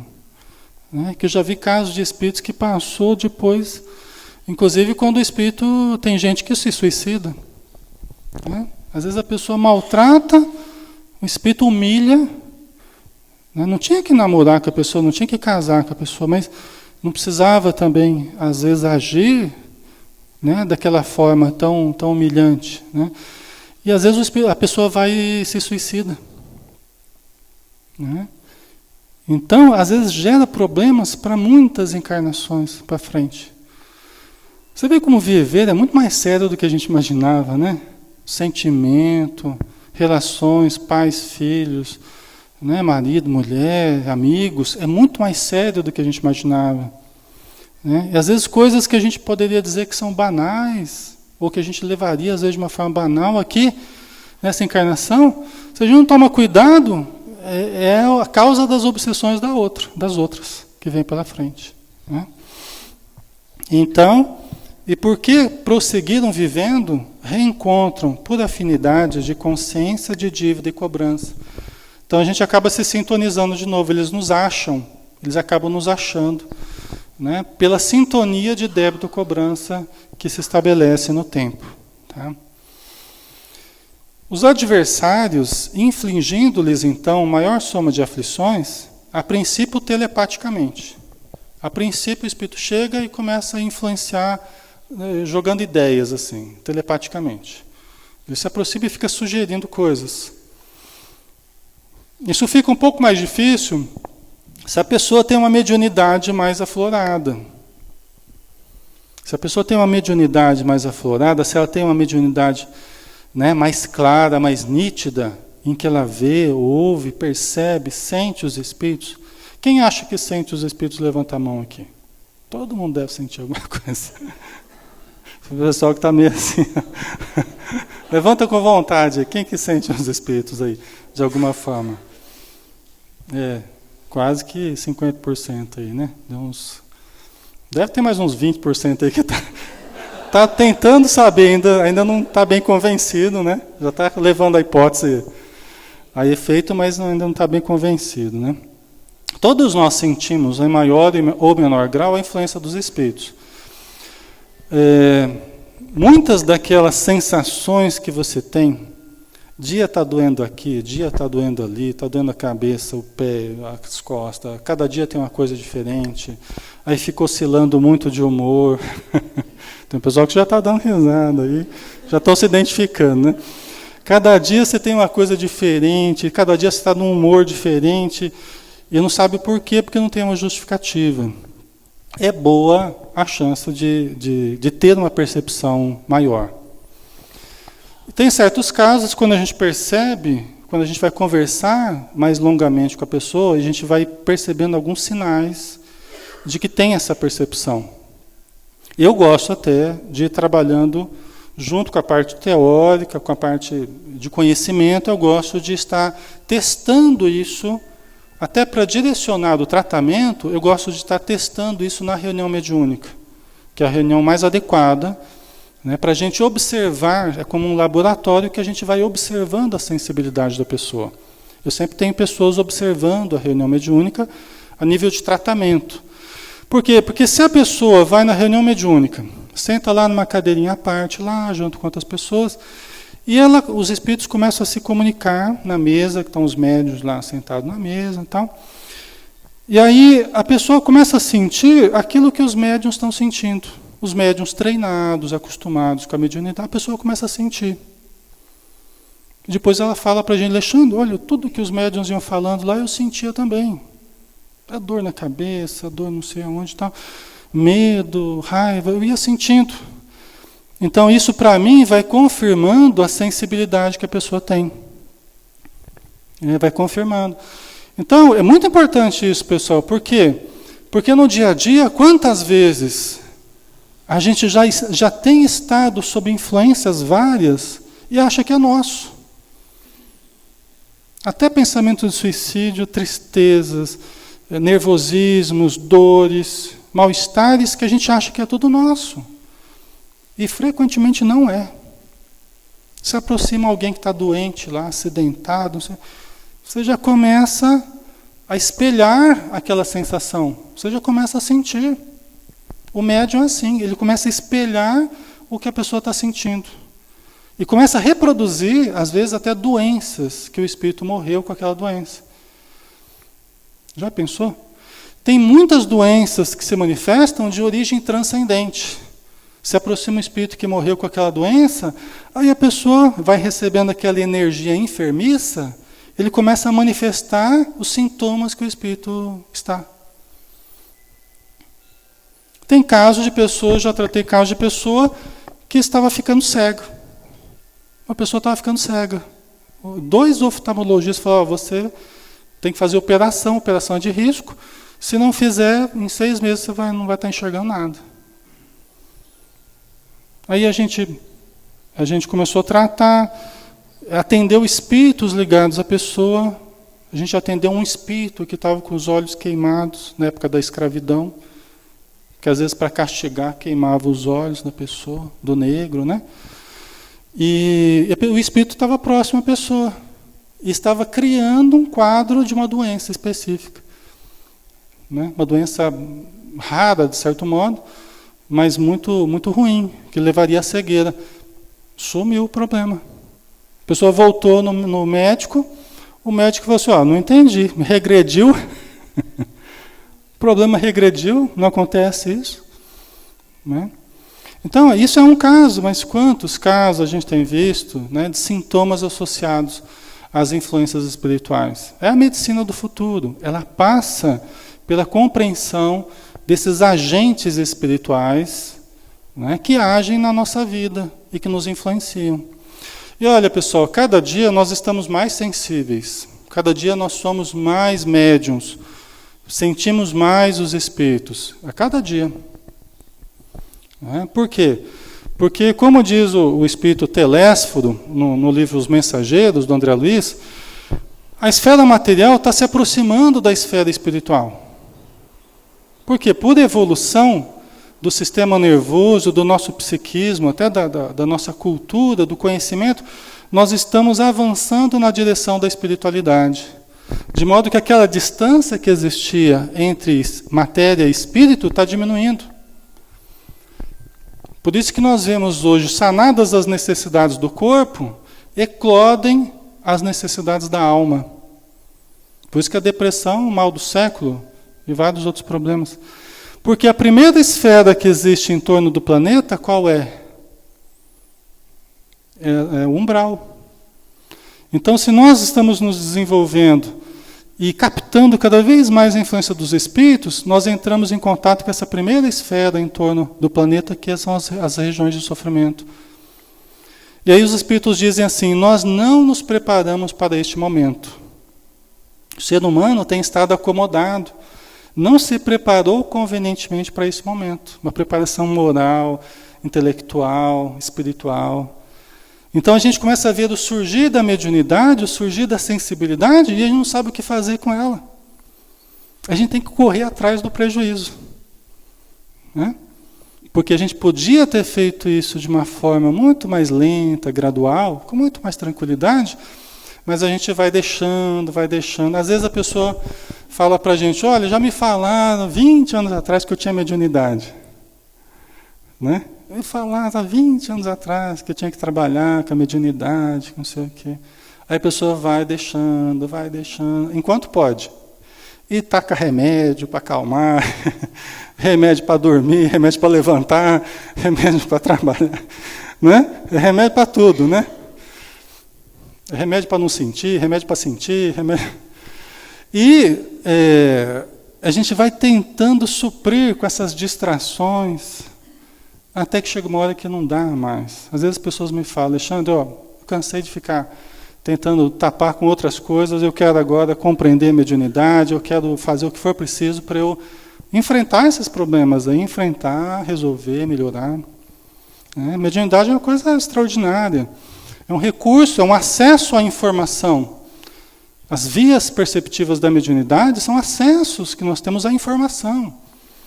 S1: né? Que eu já vi casos de espíritos que passou depois. Inclusive quando o espírito, tem gente que se suicida. Né? Às vezes a pessoa maltrata, o espírito humilha. Né? Não tinha que namorar com a pessoa, não tinha que casar com a pessoa, mas não precisava também, às vezes, agir, né, daquela forma tão humilhante. Né? E às vezes a pessoa vai e se suicida. Né? Então, às vezes gera problemas para muitas encarnações para frente. Você vê como viver é muito mais sério do que a gente imaginava, né? Sentimento, relações, pais, filhos, né? Marido, mulher, amigos, é muito mais sério do que a gente imaginava. Né? E às vezes coisas que a gente poderia dizer que são banais, ou que a gente levaria às vezes de uma forma banal aqui, nessa encarnação, se a gente não toma cuidado, é a causa das obsessões das outras, que vem pela frente. Né? Então, e porque prosseguiram vivendo, reencontram por afinidade de consciência, de dívida e cobrança. Então a gente acaba se sintonizando de novo, eles nos acham, eles acabam nos achando, né, pela sintonia de débito e cobrança que se estabelece no tempo. Tá? Os adversários, infligindo-lhes então maior soma de aflições, a princípio telepaticamente. A princípio o espírito chega e começa a influenciar, jogando ideias assim, telepaticamente. Ele se aproxima e fica sugerindo coisas. Isso fica um pouco mais difícil se a pessoa tem uma mediunidade mais aflorada. Se a pessoa tem uma mediunidade mais aflorada, se ela tem uma mediunidade, né, mais clara, mais nítida, em que ela vê, ouve, percebe, sente os espíritos. Quem acha que sente os espíritos, levanta a mão aqui. Todo mundo deve sentir alguma coisa. O pessoal que está meio assim. Levanta com vontade. Quem que sente os espíritos aí, de alguma forma? Quase que 50% aí, né? Deve ter mais uns 20% aí que tá tentando saber, ainda não está bem convencido, né? Já está levando a hipótese a efeito, mas ainda não está bem convencido, né? Todos nós sentimos, em maior ou menor grau, a influência dos espíritos. Muitas daquelas sensações que você tem, dia está doendo aqui, dia está doendo ali, está doendo a cabeça, o pé, as costas, cada dia tem uma coisa diferente, aí fica oscilando muito de humor. Tem um pessoal que já está dando risada aí, já estão se identificando, né? Cada dia você tem uma coisa diferente, cada dia você está num humor diferente, e não sabe por quê, porque não tem uma justificativa. É boa a chance de ter uma percepção maior. Tem certos casos, quando a gente percebe, quando a gente vai conversar mais longamente com a pessoa, a gente vai percebendo alguns sinais de que tem essa percepção. Eu gosto até de ir trabalhando junto com a parte teórica, com a parte de conhecimento, eu gosto de estar testando isso. Até para direcionar o tratamento, eu gosto de estar testando isso na reunião mediúnica, que é a reunião mais adequada, né, para a gente observar, é como um laboratório que a gente vai observando a sensibilidade da pessoa. Eu sempre tenho pessoas observando a reunião mediúnica a nível de tratamento. Por quê? Porque se a pessoa vai na reunião mediúnica, senta lá numa cadeirinha à parte, lá junto com outras pessoas, e os espíritos começam a se comunicar na mesa, que estão os médiuns lá sentados na mesa e tal. E aí a pessoa começa a sentir aquilo que os médiuns estão sentindo. Os médiuns treinados, acostumados com a mediunidade, a pessoa começa a sentir. Depois ela fala para a gente, Alexandre, olha, tudo que os médiuns iam falando lá eu sentia também. A dor na cabeça, a dor não sei aonde e tal. Medo, raiva, eu ia sentindo. Então, isso para mim vai confirmando a sensibilidade que a pessoa tem. Vai confirmando. Então, é muito importante isso, pessoal. Por quê? Porque no dia a dia, quantas vezes a gente já tem estado sob influências várias e acha que é nosso. Até pensamento de suicídio, tristezas, nervosismos, dores, mal-estares que a gente acha que é tudo nosso. E frequentemente não é. Se aproxima alguém que está doente lá, acidentado, você já começa a espelhar aquela sensação. Você já começa a sentir. O médium é assim, ele começa a espelhar o que a pessoa está sentindo. E começa a reproduzir, às vezes, até doenças, que o espírito morreu com aquela doença. Já pensou? Tem muitas doenças que se manifestam de origem transcendente. Se aproxima um espírito que morreu com aquela doença, aí a pessoa vai recebendo aquela energia enfermiça, ele começa a manifestar os sintomas que o espírito está. Tem casos de pessoas, já tratei casos de pessoa que estava ficando cega. Uma pessoa estava ficando cega. 2 oftalmologistas falaram, você tem que fazer operação é de risco, se não fizer, em 6 meses você não vai estar enxergando nada. Aí a gente começou a tratar, atendeu espíritos ligados à pessoa. A gente atendeu um espírito que estava com os olhos queimados na época da escravidão, que às vezes para castigar queimava os olhos da pessoa, do negro, né? E o espírito estava próximo à pessoa e estava criando um quadro de uma doença específica, né? Uma doença rara, de certo modo, mas muito, muito ruim, que levaria à cegueira. Sumiu o problema. A pessoa voltou no médico, o médico falou assim, não entendi, regrediu. O problema regrediu, não acontece isso. Né? Então, isso é um caso, mas quantos casos a gente tem visto, né, de sintomas associados às influências espirituais? É a medicina do futuro, ela passa pela compreensão desses agentes espirituais, né, que agem na nossa vida e que nos influenciam. E olha, pessoal, cada dia nós estamos mais sensíveis, cada dia nós somos mais médiuns, sentimos mais os espíritos, a cada dia. Né? Por quê? Porque, como diz o espírito Telésforo, no livro Os Mensageiros, do André Luiz, a esfera material está se aproximando da esfera espiritual. Porque, por evolução do sistema nervoso, do nosso psiquismo, até da nossa cultura, do conhecimento, nós estamos avançando na direção da espiritualidade. De modo que aquela distância que existia entre matéria e espírito está diminuindo. Por isso que nós vemos hoje, sanadas as necessidades do corpo, eclodem as necessidades da alma. Por isso que a depressão, o mal do século e vários outros problemas. Porque a primeira esfera que existe em torno do planeta, qual é? É o umbral. Então, se nós estamos nos desenvolvendo e captando cada vez mais a influência dos espíritos, nós entramos em contato com essa primeira esfera em torno do planeta, que são as regiões de sofrimento. E aí os espíritos dizem assim, nós não nos preparamos para este momento. O ser humano tem estado acomodado, não se preparou convenientemente para esse momento. Uma preparação moral, intelectual, espiritual. Então a gente começa a ver o surgir da mediunidade, o surgir da sensibilidade, e a gente não sabe o que fazer com ela. A gente tem que correr atrás do prejuízo. Né? Porque a gente podia ter feito isso de uma forma muito mais lenta, gradual, com muito mais tranquilidade, mas a gente vai deixando, vai deixando. Às vezes a pessoa fala para a gente, olha, já me falaram 20 anos atrás que eu tinha mediunidade. Né? Me falaram há 20 anos atrás que eu tinha que trabalhar com a mediunidade, não sei o quê. Aí a pessoa vai deixando, enquanto pode. E taca remédio para acalmar, remédio para dormir, remédio para levantar, remédio para trabalhar. Né? É remédio para tudo, né? É remédio para não sentir, remédio para sentir, remédio... E a gente vai tentando suprir com essas distrações, até que chega uma hora que não dá mais. Às vezes as pessoas me falam, Alexandre, eu cansei de ficar tentando tapar com outras coisas, eu quero agora compreender a mediunidade, eu quero fazer o que for preciso para eu enfrentar esses problemas, enfrentar, resolver, melhorar. Mediunidade é uma coisa extraordinária. É um recurso, é um acesso à informação. As vias perceptivas da mediunidade são acessos que nós temos à informação.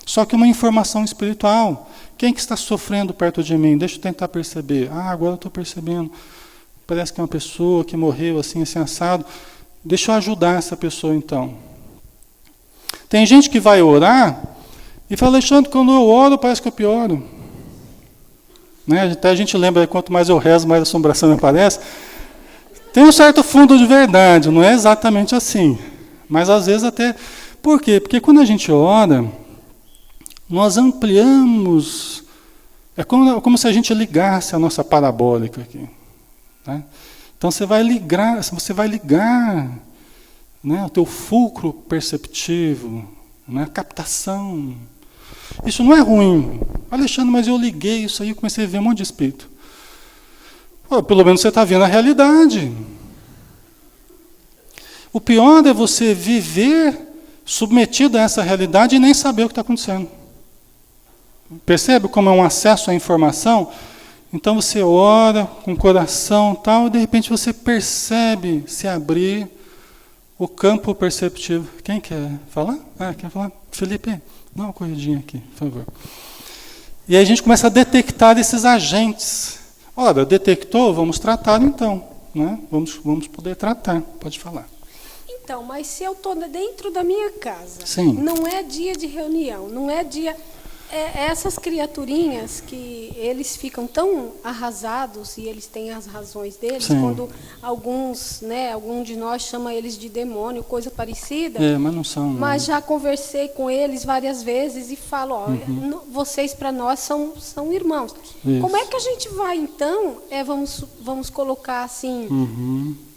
S1: Só que uma informação espiritual. Quem que está sofrendo perto de mim? Deixa eu tentar perceber. Agora eu estou percebendo. Parece que é uma pessoa que morreu assim assado. Deixa eu ajudar essa pessoa então. Tem gente que vai orar e fala, Alexandre, quando eu oro parece que eu pioro. Né? Até a gente lembra, quanto mais eu rezo, mais assombração me aparece. Tem um certo fundo de verdade, não é exatamente assim. Mas às vezes até... Por quê? Porque quando a gente ora, nós ampliamos... É como se a gente ligasse a nossa parabólica aqui. Né? Então você vai ligar, né, o teu fulcro perceptivo, né, a captação. Isso não é ruim. Alexandre, mas eu liguei isso aí e comecei a ver um monte de espírito. Pô, pelo menos você está vendo a realidade. O pior é você viver submetido a essa realidade e nem saber o que está acontecendo. Percebe como é um acesso à informação? Então você ora com o coração tal, e de repente você percebe se abrir o campo perceptivo. Quem quer falar? Quer falar? Felipe, dá uma corridinha aqui, por favor. E aí a gente começa a detectar esses agentes. Ora, detectou, vamos tratar então. Né? Vamos poder tratar. Pode falar.
S2: Então, mas se eu estou dentro da minha casa,
S1: sim,
S2: não é dia de reunião, não é dia... essas criaturinhas que eles ficam tão arrasados, e eles têm as razões deles, sim, quando alguns, né, algum de nós chama eles de demônio, coisa parecida.
S1: Mas não são. Não.
S2: Mas já conversei com eles várias vezes e falo, vocês para nós são irmãos. Isso. Como é que a gente vai, então, vamos colocar assim,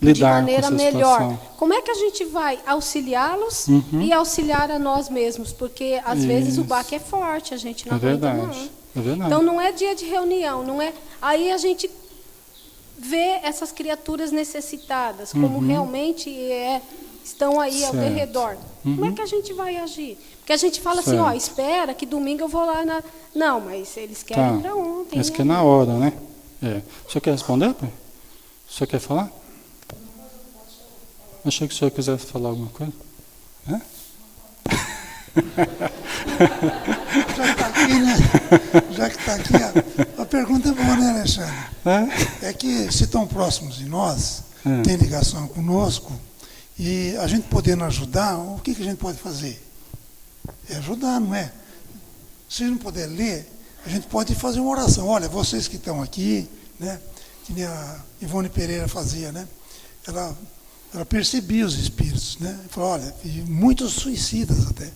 S2: de maneira melhor? Situação. Como é que a gente vai auxiliá-los e auxiliar a nós mesmos? Porque, às vezes, o baque é forte, a gente não aguenta, não.
S1: É verdade.
S2: Então, não é dia de reunião, não é... Aí a gente vê essas criaturas necessitadas, como realmente estão aí ao redor. Como é que a gente vai agir? Porque a gente fala assim, ó, espera que domingo eu vou lá na... Não, mas eles querem para ontem.
S1: Eles querem na hora, né? O senhor quer responder, pai? O senhor quer falar? Achei que o senhor quisesse falar alguma coisa.
S3: Já que está aqui, né? Já que está aqui, a pergunta é boa, né, Alexandre? É que se estão próximos de nós, tem ligação conosco, e a gente podendo ajudar, o que a gente pode fazer? É ajudar, não é? Se não puder ler, a gente pode fazer uma oração. Olha, vocês que estão aqui, né? Que nem a Ivone Pereira fazia, né? Ela percebia os espíritos, né? Falou, olha, e muitos suicidas até.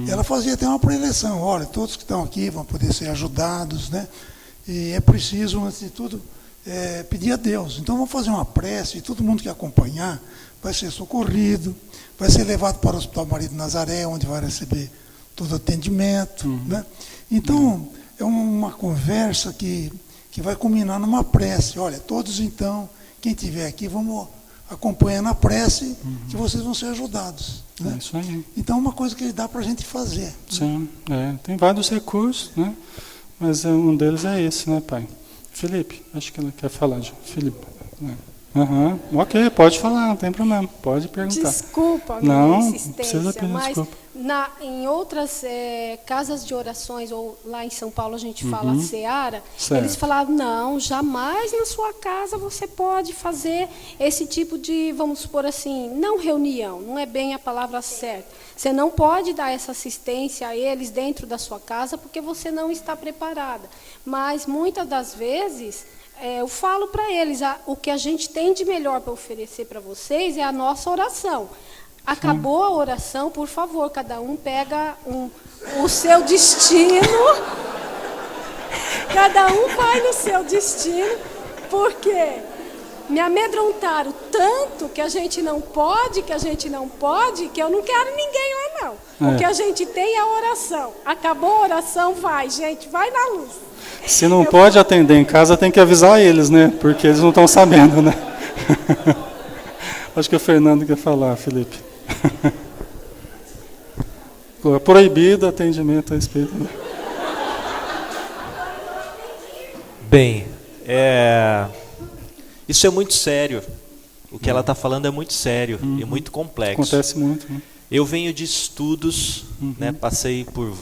S3: Ela fazia até uma preleção, olha, todos que estão aqui vão poder ser ajudados, né? E é preciso, antes de tudo, pedir a Deus. Então vamos fazer uma prece, e todo mundo que acompanhar vai ser socorrido, vai ser levado para o Hospital Maria de Nazaré, onde vai receber todo o atendimento, né? Então, é uma conversa que vai culminar numa prece. Olha, todos então, quem estiver aqui, vamos acompanhando a prece, que vocês vão ser ajudados. Né?
S1: É isso aí.
S3: Então, é uma coisa que dá para a gente fazer.
S1: Sim, tem vários recursos, né? Mas um deles é esse, né, pai? Felipe, acho que ela quer falar. Felipe, né? Ok, pode falar, não tem problema, pode perguntar.
S2: Desculpa a minha insistência,
S1: precisa pedir
S2: mas
S1: desculpa.
S2: em outras casas de orações, ou lá em São Paulo a gente fala Seara, eles falavam, não, jamais na sua casa você pode fazer esse tipo de, vamos supor assim, não reunião, não é bem a palavra certa. Você não pode dar essa assistência a eles dentro da sua casa porque você não está preparada. Mas muitas das vezes... eu falo para eles, o que a gente tem de melhor para oferecer para vocês é a nossa oração. Acabou a oração, por favor, cada um pega o seu destino. Cada um vai no seu destino, porque me amedrontaram tanto que a gente não pode, que eu não quero ninguém lá, não. O que a gente tem é a oração. Acabou a oração, vai, gente, vai na luz.
S1: Se não pode atender em casa, tem que avisar eles, né? Porque eles não estão sabendo, né? Acho que o Fernando quer falar, Felipe. Proibido atendimento a espírito.
S4: Bem, isso é muito sério. O que ela está falando é muito sério e muito complexo.
S1: Acontece muito, né?
S4: Eu venho de estudos, né? Passei por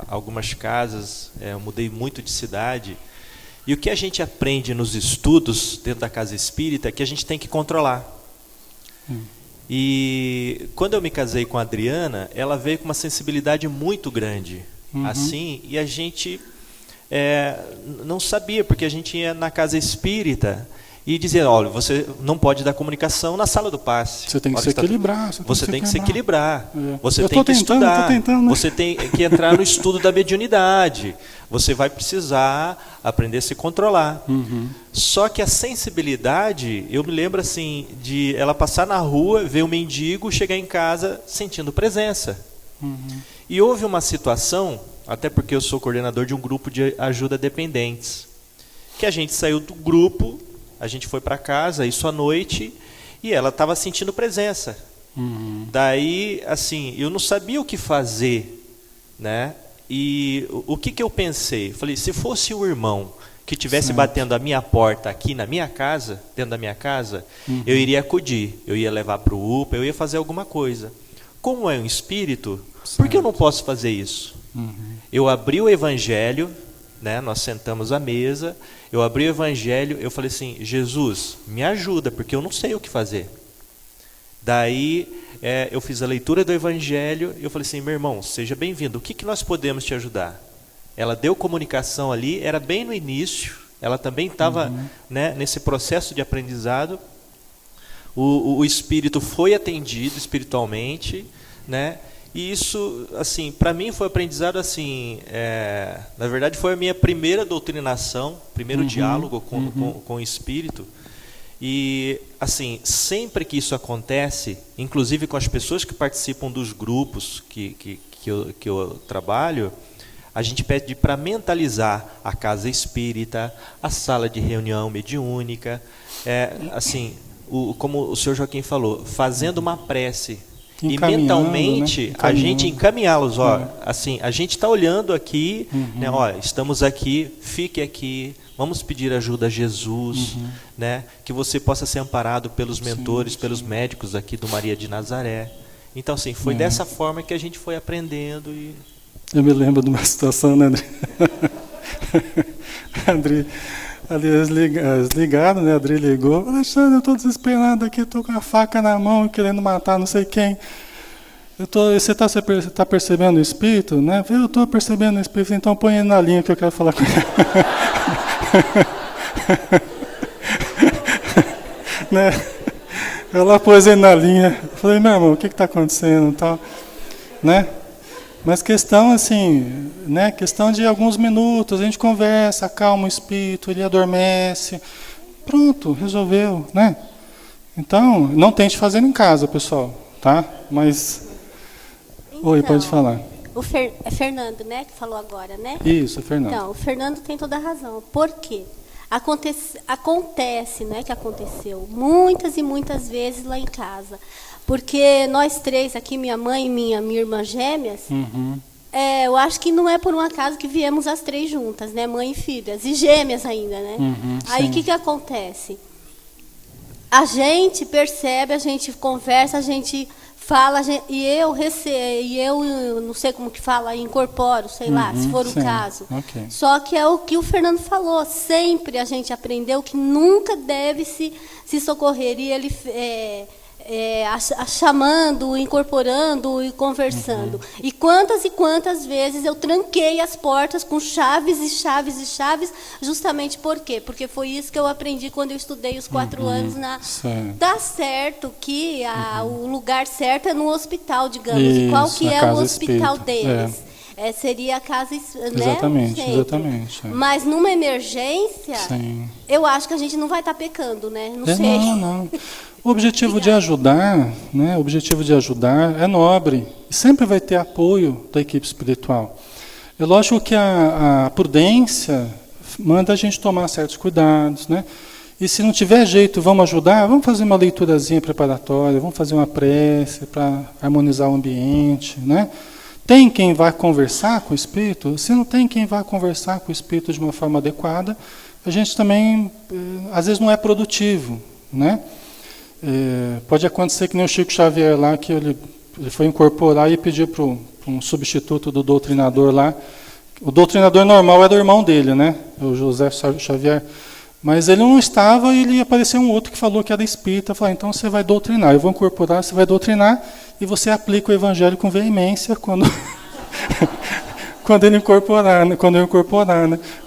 S4: algumas casas, eu mudei muito de cidade. E o que a gente aprende nos estudos dentro da casa espírita é que a gente tem que controlar. E quando eu me casei com a Adriana, ela veio com uma sensibilidade muito grande, assim, e a gente não sabia, porque a gente ia na casa espírita e dizia, olha, você não pode dar comunicação na sala do passe.
S1: Você tem que se equilibrar.
S4: Você tem que se equilibrar. Você
S1: eu
S4: tem que estudar.
S1: Né?
S4: Você tem que entrar no estudo da mediunidade. Você vai precisar aprender a se controlar. Só que a sensibilidade, eu me lembro assim, de ela passar na rua, ver um mendigo, chegar em casa sentindo presença. E houve uma situação, até porque eu sou coordenador de um grupo de ajuda a dependentes, que a gente saiu do grupo, a gente foi para casa, isso à noite, e ela estava sentindo presença. Daí, assim, eu não sabia o que fazer, né? E o que eu pensei? Falei, se fosse o irmão que estivesse batendo a minha porta aqui na minha casa, dentro da minha casa, eu iria acudir, eu ia levar para o UPA, eu ia fazer alguma coisa. Como é um espírito, por que eu não posso fazer isso? Eu abri o evangelho, né? Nós sentamos à mesa, eu abri o evangelho, eu falei assim, Jesus, me ajuda, porque eu não sei o que fazer. Daí eu fiz a leitura do evangelho e eu falei assim, meu irmão, seja bem-vindo, o que nós podemos te ajudar? Ela deu comunicação ali, era bem no início, ela também estava, né, nesse processo de aprendizado. O espírito foi atendido espiritualmente, né? E isso, assim, para mim foi aprendizado assim, na verdade foi a minha primeira doutrinação, primeiro diálogo com o espírito. E, assim, sempre que isso acontece, inclusive com as pessoas que participam dos grupos que eu trabalho, a gente pede para mentalizar a casa espírita, a sala de reunião mediúnica, assim, como o senhor Joaquim falou, fazendo uma prece. e mentalmente, né? A gente encaminhá-los, assim, a gente está olhando aqui, né, estamos aqui, fique aqui, vamos pedir ajuda a Jesus, né, que você possa ser amparado pelos mentores, pelos médicos aqui do Maria de Nazaré. Então, assim, foi dessa forma que a gente foi aprendendo.
S1: Eu me lembro de uma situação, né, André? André, ali eles ligaram, né? André ligou. Alexandre, eu estou desesperado aqui, estou com a faca na mão, querendo matar não sei quem. Você está percebendo o Espírito? Né? Eu estou percebendo o Espírito, então põe ele na linha que eu quero falar com ele. Né? Ela pôs ele na linha. Eu falei, meu irmão, o que está acontecendo? Tal, né? Mas questão assim, né? Questão de alguns minutos, a gente conversa, acalma o espírito, ele adormece. Pronto, resolveu, né? Então, não tente fazer em casa, pessoal, tá? Mas... Então, oi, pode falar.
S5: É Fernando, né, que falou agora, né?
S1: Isso, é Fernando.
S5: Então, o Fernando tem toda a razão. Por quê? Acontece, né, que aconteceu muitas e muitas vezes lá em casa. Porque nós três aqui, minha mãe e minha irmã gêmeas, eu acho que não é por um acaso que viemos as três juntas, né? Mãe e filhas, e gêmeas ainda, né? Aí o que acontece? A gente percebe, a gente conversa, a gente fala, e eu não sei como que fala, incorporo, sei lá, se for o caso. Okay. Só que é o que o Fernando falou, sempre a gente aprendeu que nunca deve se socorrer, e ele... chamando, incorporando e conversando. E quantas vezes eu tranquei as portas com chaves e chaves e chaves, justamente por quê? Porque foi isso que eu aprendi quando eu estudei os 4 anos na... Dá certo que o lugar certo é no hospital, digamos. Isso, e qual que é o hospital deles? Seria a casa, né?
S1: Exatamente.
S5: Mas numa emergência, eu acho que a gente não vai estar pecando, né? Não sei.
S1: Não. O objetivo de ajudar, né? O objetivo de ajudar é nobre. E sempre vai ter apoio da equipe espiritual. É lógico que a prudência manda a gente tomar certos cuidados, né? E se não tiver jeito, vamos ajudar, vamos fazer uma leiturazinha preparatória, vamos fazer uma prece para harmonizar o ambiente, né? Tem quem vai conversar com o espírito? Se não tem quem vai conversar com o espírito de uma forma adequada, a gente também, às vezes, não é produtivo, né? Pode acontecer que nem o Chico Xavier lá, que ele foi incorporar e pediu para um substituto do doutrinador lá. O doutrinador normal era o irmão dele, né? O José Xavier. Mas ele não estava e ele apareceu um outro que falou que era espírita. Falou, então você vai doutrinar, eu vou incorporar, você vai doutrinar e você aplica o evangelho com veemência quando eu incorporar, né?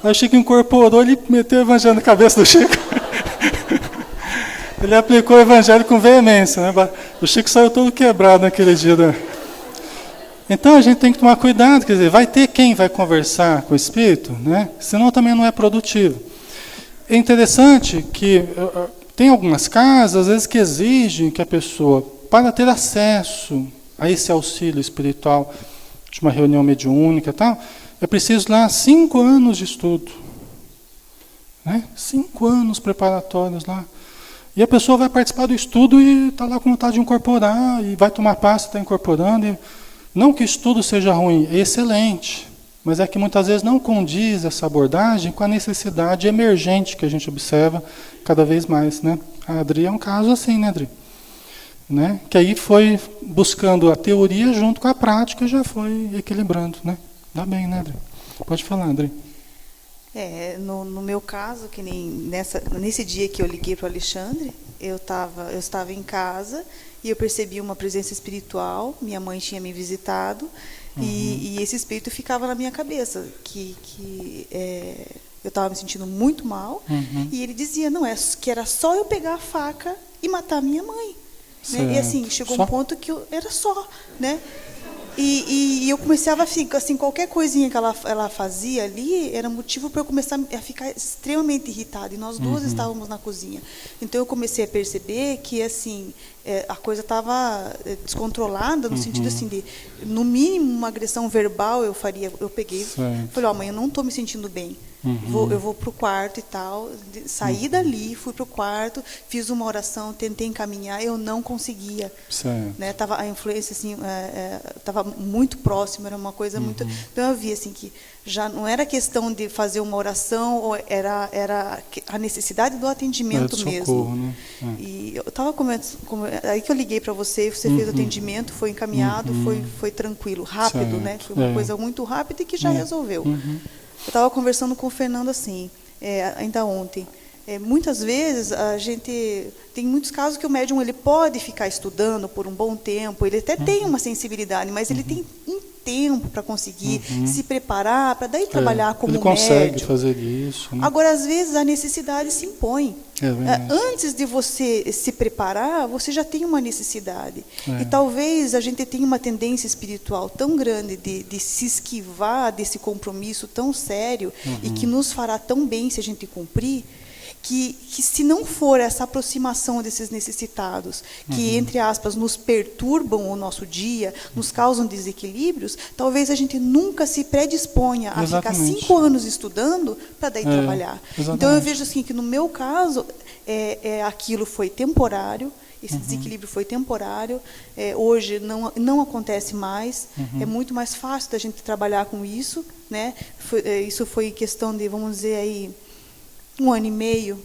S1: Aí o Chico incorporou, ele meteu o evangelho na cabeça do Chico. Ele aplicou o evangelho com veemência, né? O Chico saiu todo quebrado naquele dia. Então a gente tem que tomar cuidado, quer dizer, vai ter quem vai conversar com o espírito, né? Senão também não é produtivo. É interessante que tem algumas casas, às vezes, que exigem que a pessoa, para ter acesso a esse auxílio espiritual, de uma reunião mediúnica e tal, é preciso lá 5 anos de estudo. Né? 5 anos preparatórios lá. E a pessoa vai participar do estudo e está lá com vontade de incorporar, e vai tomar passo, está incorporando. E não que o estudo seja ruim, é excelente, mas é que muitas vezes não condiz essa abordagem com a necessidade emergente que a gente observa cada vez mais. Né? A Adri é um caso assim, né, Adri? Né? Que aí foi buscando a teoria junto com a prática e já foi equilibrando. Né? Dá bem, né, Adri? Pode falar, Adri.
S6: No meu caso, que nem nesse dia que eu liguei para o Alexandre, eu estava em casa e eu percebi uma presença espiritual, minha mãe tinha me visitado, e esse espírito ficava na minha cabeça, que eu estava me sentindo muito mal, e ele dizia, que era só eu pegar a faca e matar a minha mãe. Né? E assim, chegou um ponto que era só, né? E eu começava assim, qualquer coisinha que ela fazia ali era motivo para eu começar a ficar extremamente irritada. E nós duas estávamos na cozinha. Então eu comecei a perceber que assim a coisa estava descontrolada, no sentido assim de, no mínimo, uma agressão verbal eu peguei, falei, mãe, eu não estou me sentindo bem. Eu vou para o quarto e tal. Saí dali, fui para o quarto, fiz uma oração, tentei encaminhar, eu não conseguia. Né? A influência assim, estava muito próxima, era uma coisa muito... Então eu vi assim, que já não era questão de fazer uma oração, ou era a necessidade do atendimento mesmo. Né? E eu estava aí que eu liguei para você, você fez o atendimento, foi encaminhado, foi tranquilo, rápido, né? Foi uma coisa muito rápida e que já resolveu. Eu estava conversando com o Fernando assim, ainda ontem. Muitas vezes a gente tem muitos casos que o médium ele pode ficar estudando por um bom tempo, ele até tem uma sensibilidade, mas ele tem um tempo para conseguir se preparar, para daí trabalhar como médium. Ele consegue
S1: fazer isso. Né?
S6: Agora, às vezes, a necessidade se impõe. Antes de você se preparar, você já tem uma necessidade. E talvez a gente tenha uma tendência espiritual tão grande de se esquivar desse compromisso tão sério e que nos fará tão bem se a gente cumprir, que se não for essa aproximação desses necessitados, que, entre aspas, nos perturbam o nosso dia, nos causam desequilíbrios, talvez a gente nunca se predisponha a ficar 5 anos estudando para daí trabalhar. Então, eu vejo assim, que no meu caso, aquilo foi temporário, esse desequilíbrio foi temporário, hoje não acontece mais, é muito mais fácil da gente trabalhar com isso, né? Isso foi questão de, vamos dizer aí, 1 ano e meio,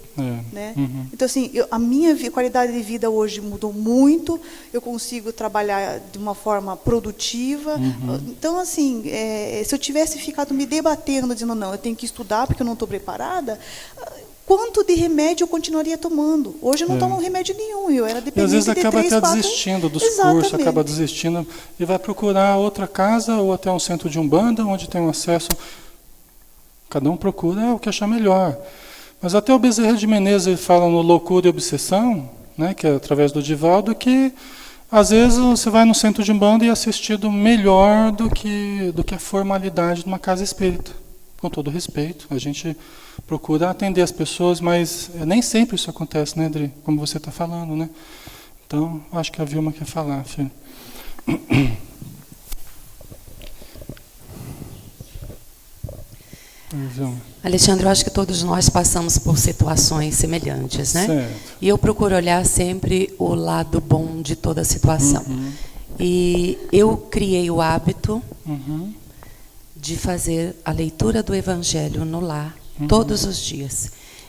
S6: né? Então assim, a minha qualidade de vida hoje mudou muito, eu consigo trabalhar de uma forma produtiva. Então assim, se eu tivesse ficado me debatendo, dizendo não, eu tenho que estudar porque eu não estou preparada, quanto de remédio eu continuaria tomando? Hoje eu não tomo remédio nenhum, eu era dependente de 3, 4... E às vezes acaba
S1: até desistindo dos cursos, acaba desistindo e vai procurar outra casa ou até um centro de umbanda onde tem um acesso. Cada um procura o que achar melhor. Mas até o Bezerra de Menezes ele fala no Loucura e Obsessão, né, que é através do Divaldo, que às vezes você vai no centro de umbanda e é assistido melhor do que a formalidade de uma casa espírita. Com todo respeito, a gente procura atender as pessoas, mas nem sempre isso acontece, né, Adri? Como você está falando, né? Então, acho que a Vilma quer falar, filho.
S7: Alexandre, eu acho que todos nós passamos por situações semelhantes, né? Certo. E eu procuro olhar sempre o lado bom de toda a situação. E eu criei o hábito de fazer a leitura do Evangelho no lar todos os dias.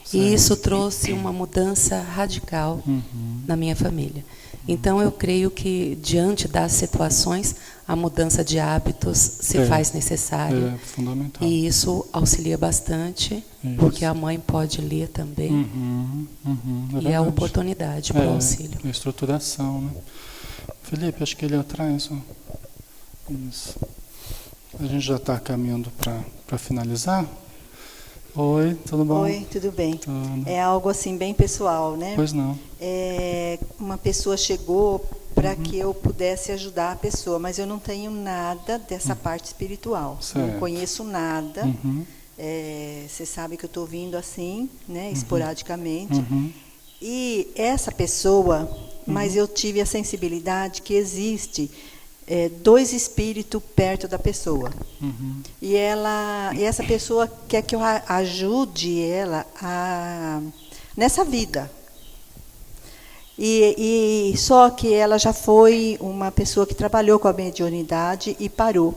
S7: Certo. E isso trouxe uma mudança radical na minha família. Então, eu creio que, diante das situações, a mudança de hábitos se faz necessária. É fundamental. E isso auxilia bastante, porque a mãe pode ler também. E é a oportunidade para o auxílio.
S1: A estruturação, né? Felipe, acho que ele atrás. Isso. A gente já está caminhando para finalizar. Oi, tudo bom?
S8: Oi, tudo bem.
S1: Tudo.
S8: É algo assim bem pessoal, né?
S1: Pois não.
S8: Uma pessoa chegou para que eu pudesse ajudar a pessoa, mas eu não tenho nada dessa parte espiritual. Certo. Não conheço nada. Você sabe que eu estou vindo assim, né, esporadicamente. E essa pessoa, mas eu tive a sensibilidade que existe 2 espíritos perto da pessoa. E essa pessoa quer que eu ajude ela nessa vida. E só que ela já foi uma pessoa que trabalhou com a mediunidade e parou.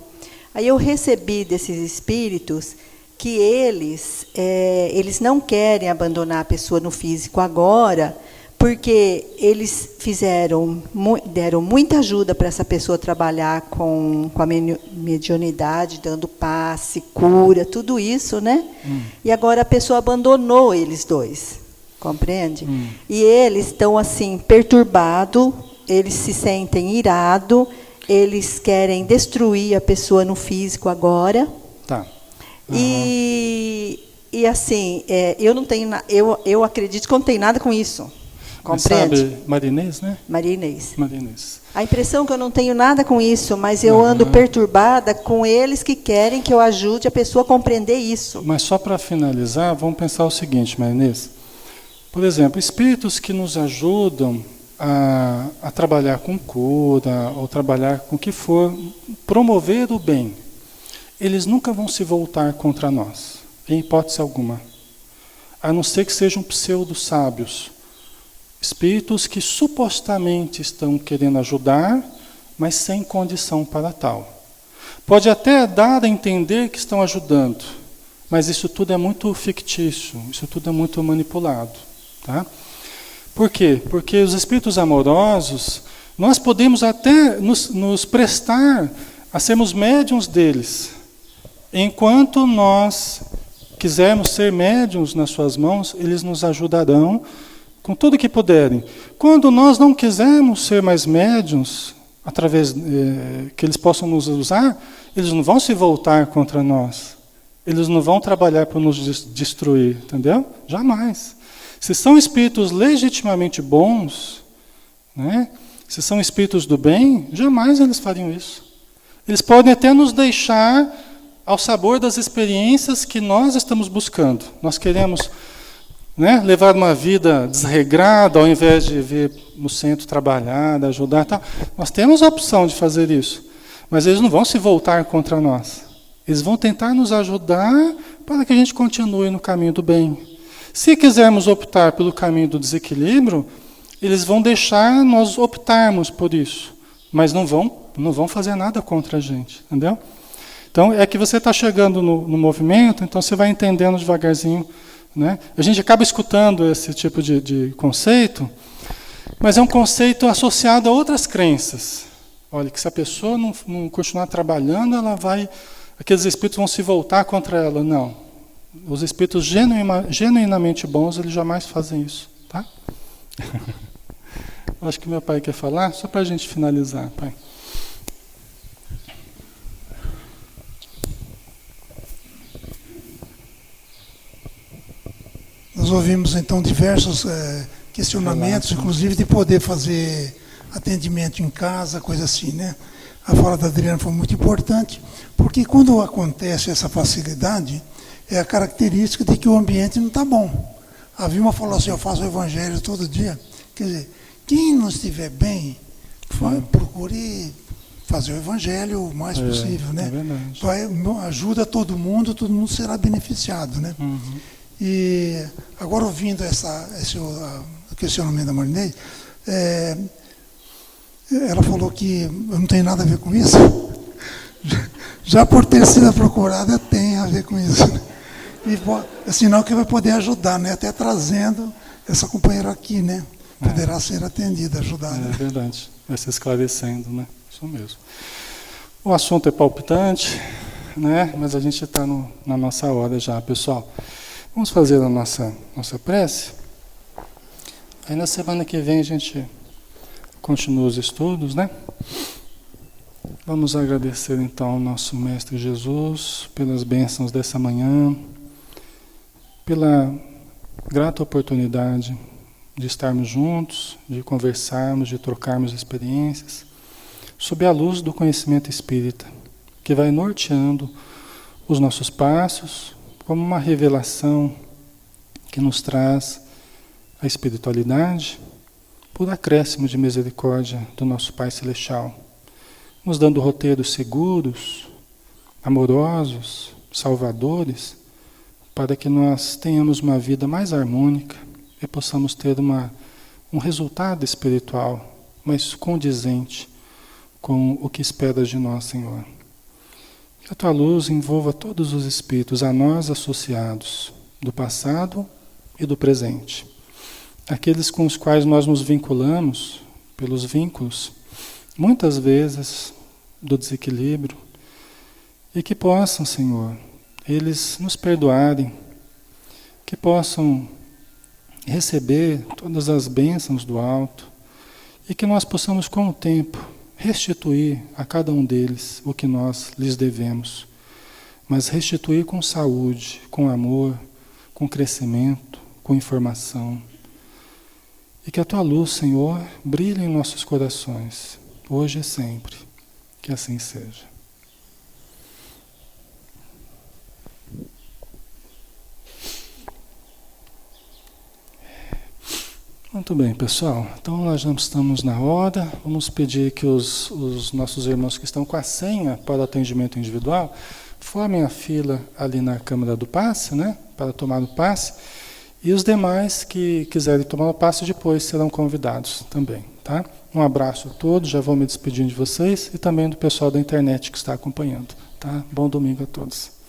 S8: Aí eu recebi desses espíritos que eles não querem abandonar a pessoa no físico agora, porque eles deram muita ajuda para essa pessoa trabalhar com a mediunidade, dando passe, cura, tudo isso, né? E agora a pessoa abandonou eles 2, compreende? E eles estão assim, perturbados, eles se sentem irados, eles querem destruir a pessoa no físico agora.
S1: Tá.
S8: E assim, eu acredito que eu não tenho nada com isso. Compreende?
S1: Sabe, Marinês, né?
S8: Marinês.
S1: Marinês.
S8: A impressão que eu não tenho nada com isso, mas eu ando perturbada com eles que querem que eu ajude a pessoa a compreender isso.
S1: Mas só para finalizar, vamos pensar o seguinte, Marinês. Por exemplo, espíritos que nos ajudam a trabalhar com cura, ou trabalhar com o que for, promover o bem, eles nunca vão se voltar contra nós, em hipótese alguma. A não ser que sejam pseudo-sábios, espíritos que supostamente estão querendo ajudar, mas sem condição para tal. Pode até dar a entender que estão ajudando, mas isso tudo é muito fictício, isso tudo é muito manipulado. Tá? Por quê? Porque os espíritos amorosos, nós podemos até nos prestar a sermos médiuns deles. Enquanto nós quisermos ser médiuns nas suas mãos, eles nos ajudarão com tudo que puderem. Quando nós não quisermos ser mais médiuns, através que eles possam nos usar, eles não vão se voltar contra nós. Eles não vão trabalhar para nos destruir, entendeu? Jamais. Se são espíritos legitimamente bons, né? Se são espíritos do bem, jamais eles fariam isso. Eles podem até nos deixar ao sabor das experiências que nós estamos buscando. Nós queremos, né, levar uma vida desregrada, ao invés de vir no centro trabalhar, ajudar, tal. Nós temos a opção de fazer isso, mas eles não vão se voltar contra nós. Eles vão tentar nos ajudar para que a gente continue no caminho do bem. Se quisermos optar pelo caminho do desequilíbrio, eles vão deixar nós optarmos por isso, mas não vão fazer nada contra a gente, entendeu? Então, é que você está chegando no movimento, então você vai entendendo devagarzinho, né? A gente acaba escutando esse tipo de conceito, mas é um conceito associado a outras crenças. Olha, que se a pessoa não continuar trabalhando, aqueles espíritos vão se voltar contra ela. Não. Os espíritos genuinamente bons, eles jamais fazem isso. Tá? Acho que meu pai quer falar, só para a gente finalizar, pai.
S3: Nós ouvimos, então, diversos questionamentos, inclusive de poder fazer atendimento em casa, coisa assim, né? A fala da Adriana foi muito importante, porque quando acontece essa facilidade, é a característica de que o ambiente não está bom. A Vilma falou assim, eu faço o evangelho todo dia. Quer dizer, quem não estiver bem, procure fazer o evangelho o mais possível, né? Ajuda todo mundo será beneficiado, né? Uhum. E agora, ouvindo esse questionamento da Marinês, ela falou que eu não tenho nada a ver com isso. Já por ter sido procurada, tem a ver com isso. Né? E é sinal que vai poder ajudar, né? Até trazendo essa companheira aqui, né? Poderá ser atendida, ajudada. É
S1: verdade, vai se esclarecendo, né? Isso mesmo. O assunto é palpitante, né? Mas a gente está na nossa hora já, pessoal. Vamos fazer a nossa prece. Aí na semana que vem a gente continua os estudos, né? Vamos agradecer então ao nosso Mestre Jesus pelas bênçãos dessa manhã, pela grata oportunidade de estarmos juntos, de conversarmos, de trocarmos experiências, sob a luz do conhecimento espírita, que vai norteando os nossos passos, como uma revelação que nos traz a espiritualidade por acréscimo de misericórdia do nosso Pai Celestial, nos dando roteiros seguros, amorosos, salvadores, para que nós tenhamos uma vida mais harmônica e possamos ter um resultado espiritual mais condizente com o que esperas de nós, Senhor. Que a Tua luz envolva todos os espíritos, a nós associados, do passado e do presente. Aqueles com os quais nós nos vinculamos, pelos vínculos, muitas vezes do desequilíbrio, e que possam, Senhor, eles nos perdoarem, que possam receber todas as bênçãos do alto, e que nós possamos, com o tempo, restituir a cada um deles o que nós lhes devemos, mas restituir com saúde, com amor, com crescimento, com informação. E que a Tua luz, Senhor, brilhe em nossos corações, hoje e sempre. Que assim seja. Muito bem, pessoal. Então nós já estamos na hora. Vamos pedir que os nossos irmãos que estão com a senha para o atendimento individual formem a fila ali na câmara do passe, né? Para tomar o passe. E os demais que quiserem tomar o passe depois serão convidados também, tá? Um abraço a todos. Já vou me despedindo de vocês e também do pessoal da internet que está acompanhando, tá? Bom domingo a todos.